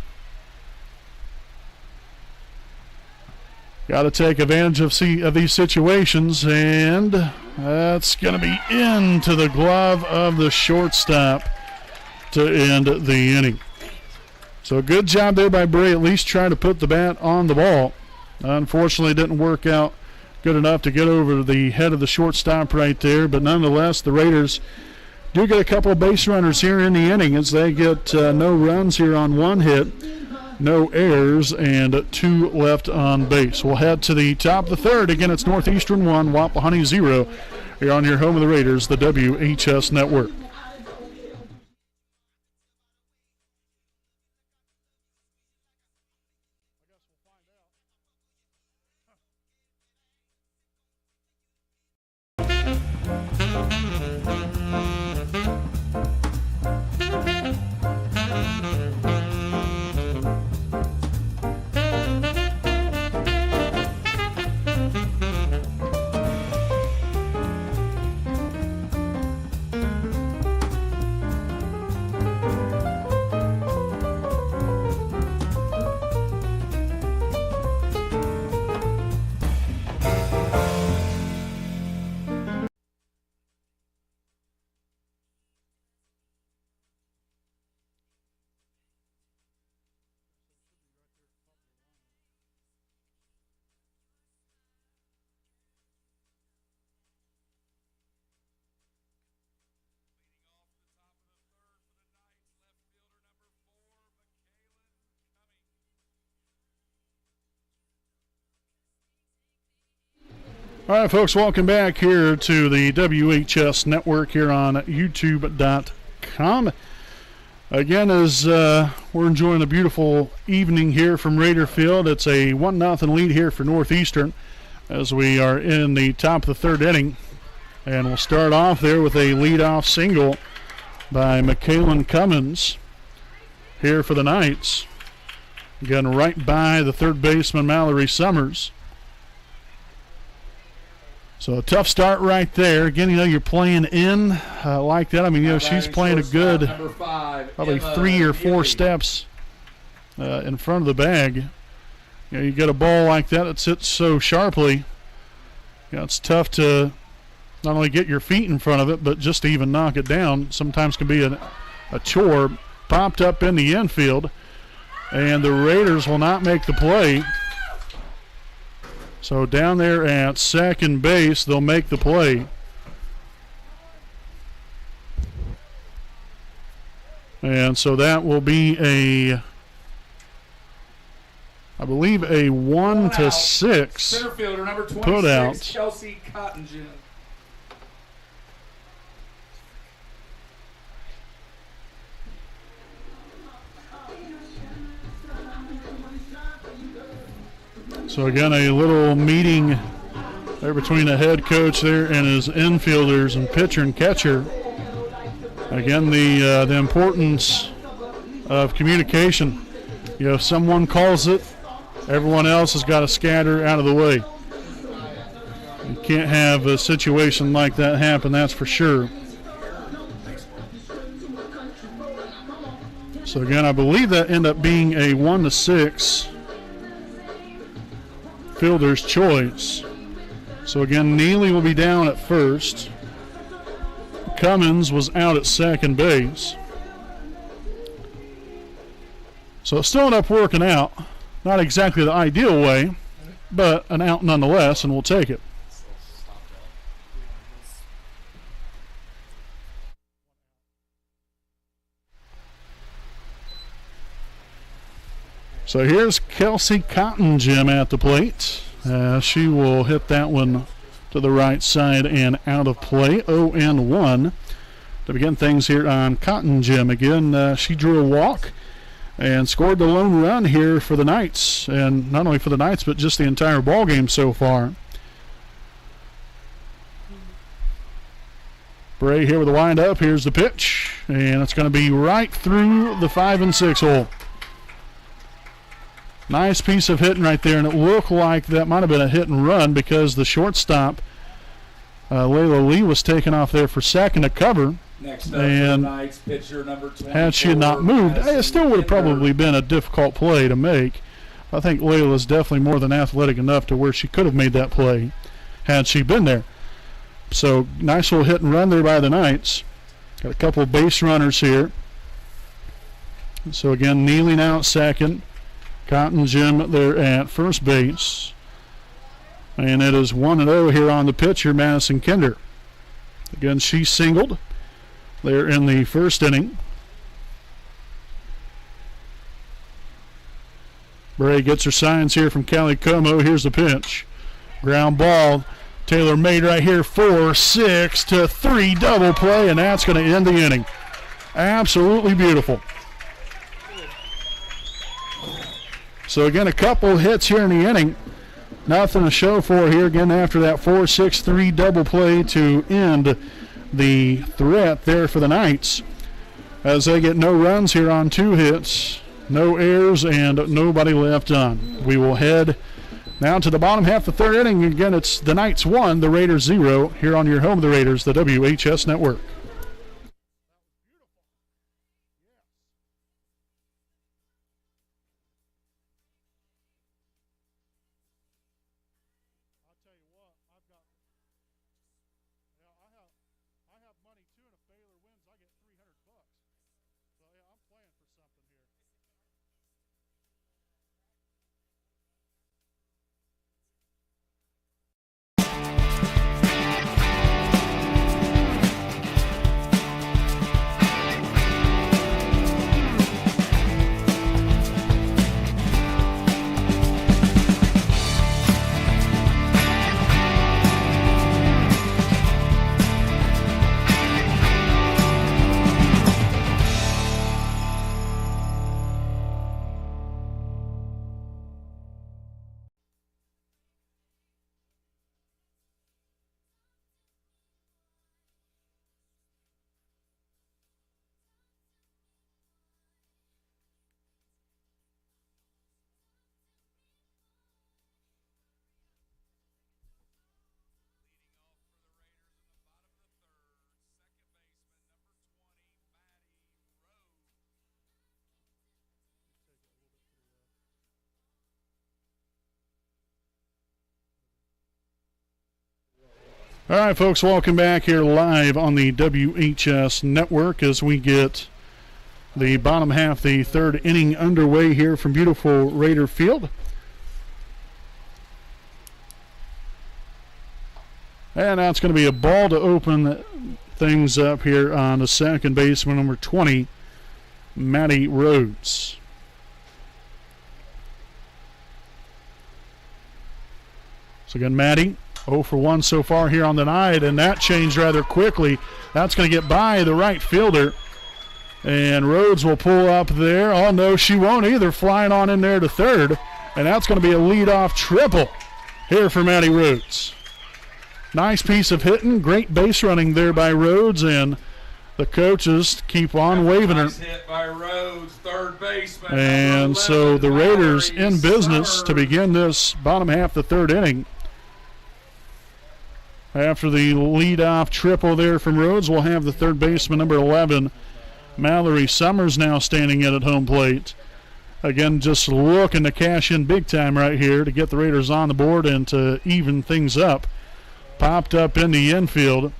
Got to take advantage of these situations, and that's going to be into the glove of the shortstop to end the inning. So good job there by Bray, at least trying to put the bat on the ball. Unfortunately, it didn't work out good enough to get over the head of the shortstop right there, but nonetheless, the Raiders do get a couple of base runners here in the inning as they get no runs here on one hit, no errors, and 2 left on base. We'll head to the top of the third. Again, it's Northeastern 1, Wapahani 0. You're on your home of the Raiders, the WHS Network. All right, folks, welcome back here to the WHS Network here on YouTube.com. Again, as we're enjoying a beautiful evening here from Raider Field, it's a 1-0 lead here for Northeastern as we are in the top of the third inning. And we'll start off there with a leadoff single by McKalen Cummins here for the Knights. Again, right by the third baseman, Mallory Summers. So a tough start right there. Again, you're playing in like that. I mean, she's playing a good probably 3 or 4 steps in front of the bag. You get a ball like that that sits so sharply. It's tough to not only get your feet in front of it, but just to even knock it down sometimes can be a chore. Popped up in the infield, and the Raiders will not make the play. So down there at second base, they'll make the play. And so that will be I believe a 1-6 Center fielder number 26, put out. Chelsea Cottongen. So again, a little meeting there between the head coach there and his infielders and pitcher and catcher. Again, the importance of communication. If someone calls it, everyone else has got to scatter out of the way. You can't have a situation like that happen, that's for sure. So again, I believe that ended up being a 1-6 fielder's choice. So again, Neely will be down at first. Cummins was out at second base. So it still ended up working out. Not exactly the ideal way, but an out nonetheless, and we'll take it. So here's Kelsey Cottongen at the plate. She will hit that one to the right side and out of play. 0-1 to begin things here on Cottongen. Again, she drew a walk and scored the lone run here for the Knights. And not only for the Knights, but just the entire ball game so far. Bray here with the wind-up. Here's the pitch. And it's going to be right through the 5 and 6 hole. Nice piece of hitting right there, and it looked like that might have been a hit and run because the shortstop, Layla Lee, was taken off there for second to cover. Next up And tonight's pitcher, number 24, had she not moved, it still would have probably been a difficult play to make. I think Layla's definitely more than athletic enough to where she could have made that play had she been there. So nice little hit and run there by the Knights. Got a couple of base runners here. So again, kneeling out second. Cotton Jim there at first base. And it is 1-0 here on the pitcher, Madison Kinder. Again, she singled there in the first inning. Bray gets her signs here from Callie Como. Here's the pitch. Ground ball. Taylor made right here, 4-6-3 double play, and that's going to end the inning. Absolutely beautiful. So again, a couple hits here in the inning. Nothing to show for here again after that 4-6-3 double play to end the threat there for the Knights, as they get no runs here on 2 hits, no errors, and nobody left on. We will head now to the bottom half of the third inning. Again, it's the Knights 1, the Raiders 0, here on your home of the Raiders, the WHS Network. All right, folks, welcome back here live on the WHS Network as we get the bottom half, the third inning underway here from beautiful Raider Field. And now it's going to be a ball to open things up here on the second baseman, number 20, Maddie Rhodes. So again, Maddie, 0 for 1 so far here on the night, and that changed rather quickly. That's going to get by the right fielder, and Rhodes will pull up there. Oh, no, she won't either, flying on in there to third, and that's going to be a leadoff triple here for Maddie Rhodes. Nice piece of hitting, great base running there by Rhodes, and the coaches keep on waving her. Nice hit by Rhodes, third baseman. And so the Raiders in business to begin this bottom half of the third inning. After the leadoff triple there from Rhodes, we'll have the third baseman, number 11, Mallory Summers, now standing in at home plate. Again, just looking to cash in big time right here to get the Raiders on the board and to even things up. Popped up in the infield,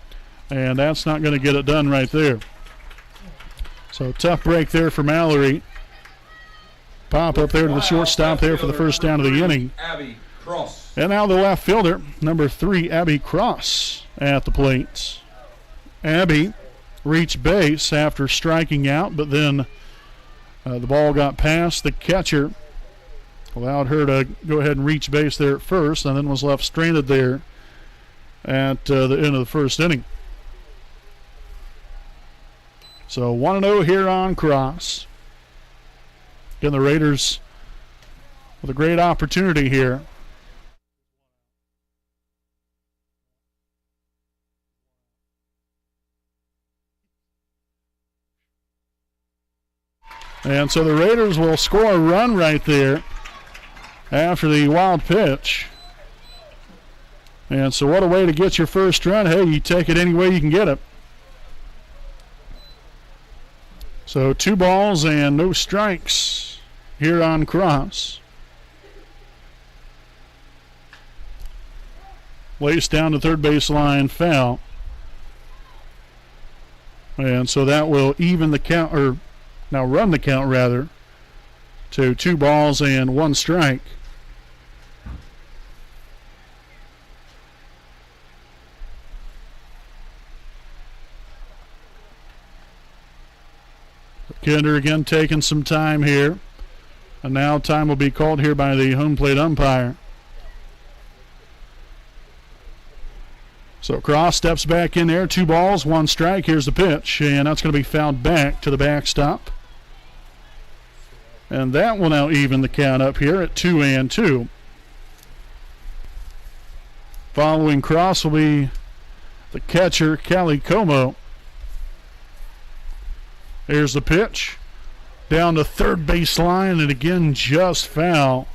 and that's not going to get it done right there. So tough break there for Mallory. Pop up there to the shortstop there for the first down of the inning. Abby Cross. And now the left fielder, number 3, Abby Cross, at the plate. Abby reached base after striking out, but then the ball got past the catcher. Allowed her to go ahead and reach base there at first, and then was left stranded there at the end of the first inning. So 1-0 here on Cross. Again, the Raiders with a great opportunity here. And so the Raiders will score a run right there after the wild pitch. And so what a way to get your first run. Hey, you take it any way you can get it. So 2 balls and no strikes here on Cross. Laced down the third baseline, foul. And so that will even the count, or now run the count rather, to 2 balls and 1 strike. Kinder again taking some time here. And now time will be called here by the home plate umpire. So Cross steps back in there. 2 balls, 1 strike. Here's the pitch. And that's going to be fouled back to the backstop. And that will now even the count up here at 2-2. Following Cross will be the catcher, Callie Como. Here's the pitch. Down the third base line, and again, just foul.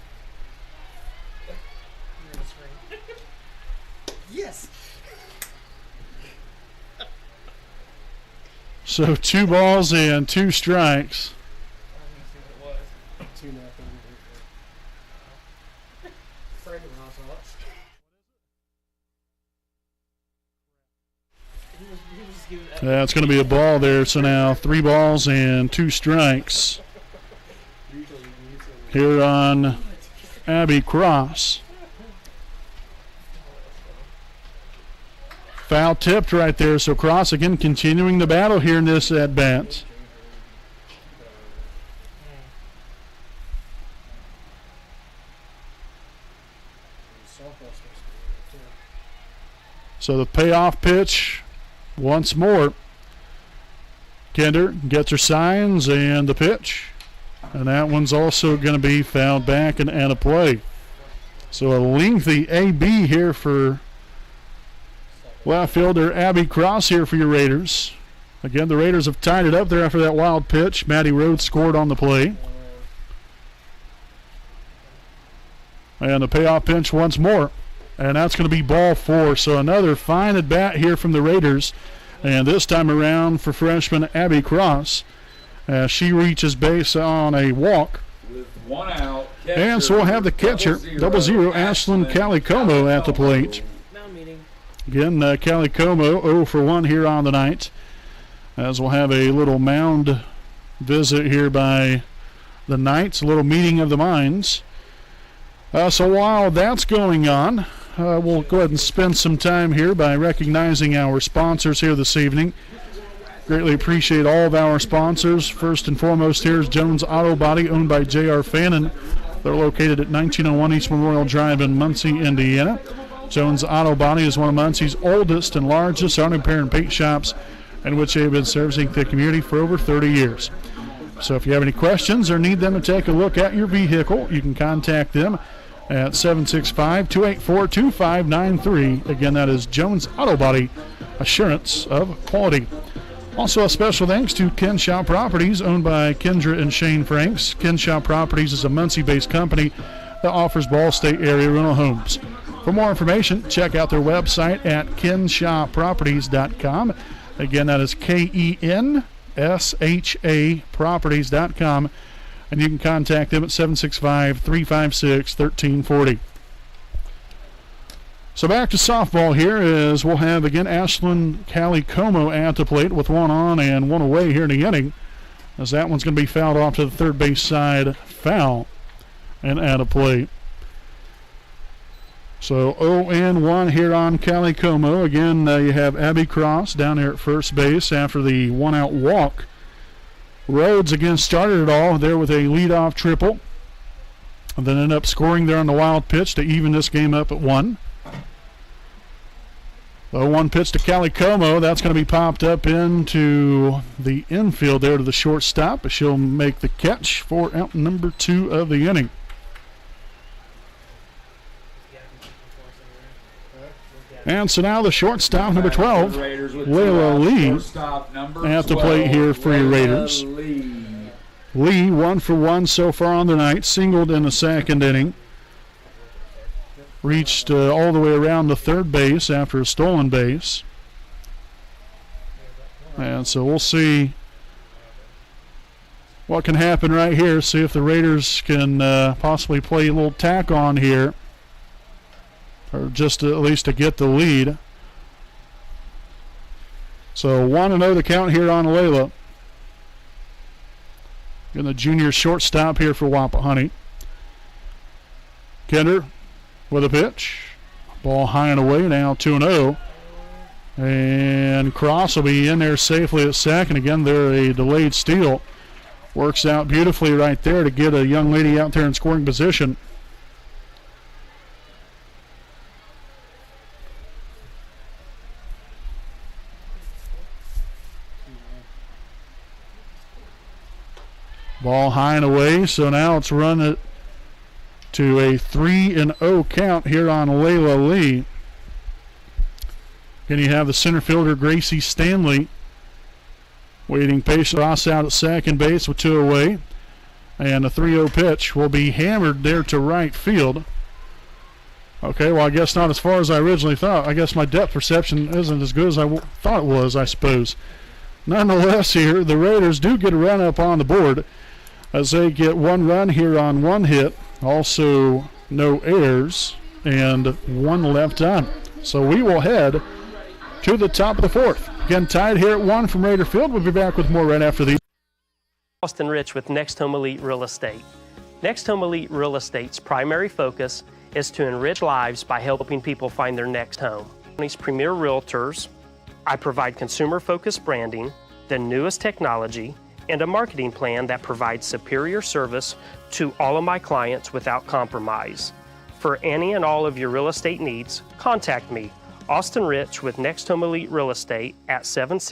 Yes. So 2 balls and 2 strikes. 2-0. That's going to be a ball there. So now 3 balls and 2 strikes here on Abby Cross. Foul tipped right there. So Cross again continuing the battle here in this at bat. So the payoff pitch once more. Kinder gets her signs and the pitch. And that one's also going to be fouled back and out of play. So a lengthy AB here for left fielder Abby Cross here for your Raiders. Again, the Raiders have tied it up there after that wild pitch. Maddie Rhodes scored on the play. And the payoff pinch once more. And that's going to be ball 4. So another fine at bat here from the Raiders. And this time around for freshman Abby Cross. She reaches base on a walk. With 1 out. And so we'll have the catcher, 0-0, Ashlyn Calicomo at the plate. Again, Calicomo 0 for 1 here on the night. As we'll have a little mound visit here by the Knights, a little meeting of the minds. So while that's going on, we'll go ahead and spend some time here by recognizing our sponsors here this evening. Greatly appreciate all of our sponsors. First and foremost here is Jones Auto Body, owned by J.R. Fannin. They're located at 1901 East Memorial Drive in Muncie, Indiana. Jones Auto Body is one of Muncie's oldest and largest auto repair and paint shops, in which they've been servicing the community for over 30 years. So if you have any questions or need them to take a look at your vehicle, you can contact them at 765-284-2593. Again, that is Jones Auto Body, assurance of quality. Also, a special thanks to Kenshaw Properties, owned by Kendra and Shane Franks. Kenshaw Properties is a Muncie-based company that offers Ball State area rental homes. For more information, check out their website at kenshawproperties.com. Again, that is KENSHA properties.com. And you can contact them at 765-356-1340. So back to softball here as we'll have again Ashlyn Calicomo at the plate with 1 on and 1 away here in the inning. As that one's going to be fouled off to the third base side, foul and out of play. So 0-1 here on Calicomo. Again, you have Abby Cross down here at first base after the 1-out walk. Rhodes again started it all there with a leadoff triple. And then ended up scoring there on the wild pitch to even this game up at 1. The 0-1 pitch to Calicomo. That's going to be popped up into the infield there to the shortstop. But she'll make the catch for out number 2 of the inning. And so now the shortstop, number 12, Layla Lee, at the plate here for your Raiders. Lee 1 for 1 so far on the night, singled in the second inning. reached all the way around the third base after a stolen base. And so we'll see what can happen right here. See if the Raiders can possibly play a little tack on here, or just at least to get the lead. So 1-0 the count here on Layla. And the junior shortstop here for Wapahani. Kender with a pitch. Ball high and away, now 2-0. And Cross will be in there safely at second. Again, they're a delayed steal. Works out beautifully right there to get a young lady out there in scoring position. Ball high and away, so now let's run it to a 3-0 count here on Layla Lee. Then you have the center fielder Gracie Stanley waiting patiently. Ross out at second base with 2 away. And a 3-0 pitch will be hammered there to right field. Okay, well, I guess not as far as I originally thought. I guess my depth perception isn't as good as I thought it was, I suppose. Nonetheless here, the Raiders do get a run up on the board as they get 1 run here on 1 hit. Also no errors and 1 left on. So we will head to the top of the 4th. Again, tied here at 1 from Raider Field. We'll be back with more right after these. Austin Rich with Next Home Elite Real Estate. Next Home Elite Real Estate's primary focus is to enrich lives by helping people find their next home. These premier realtors, I provide consumer-focused branding, the newest technology, and a marketing plan that provides superior service to all of my clients without compromise. For any and all of your real estate needs, contact me, Austin Rich with Next Home Elite Real Estate at 760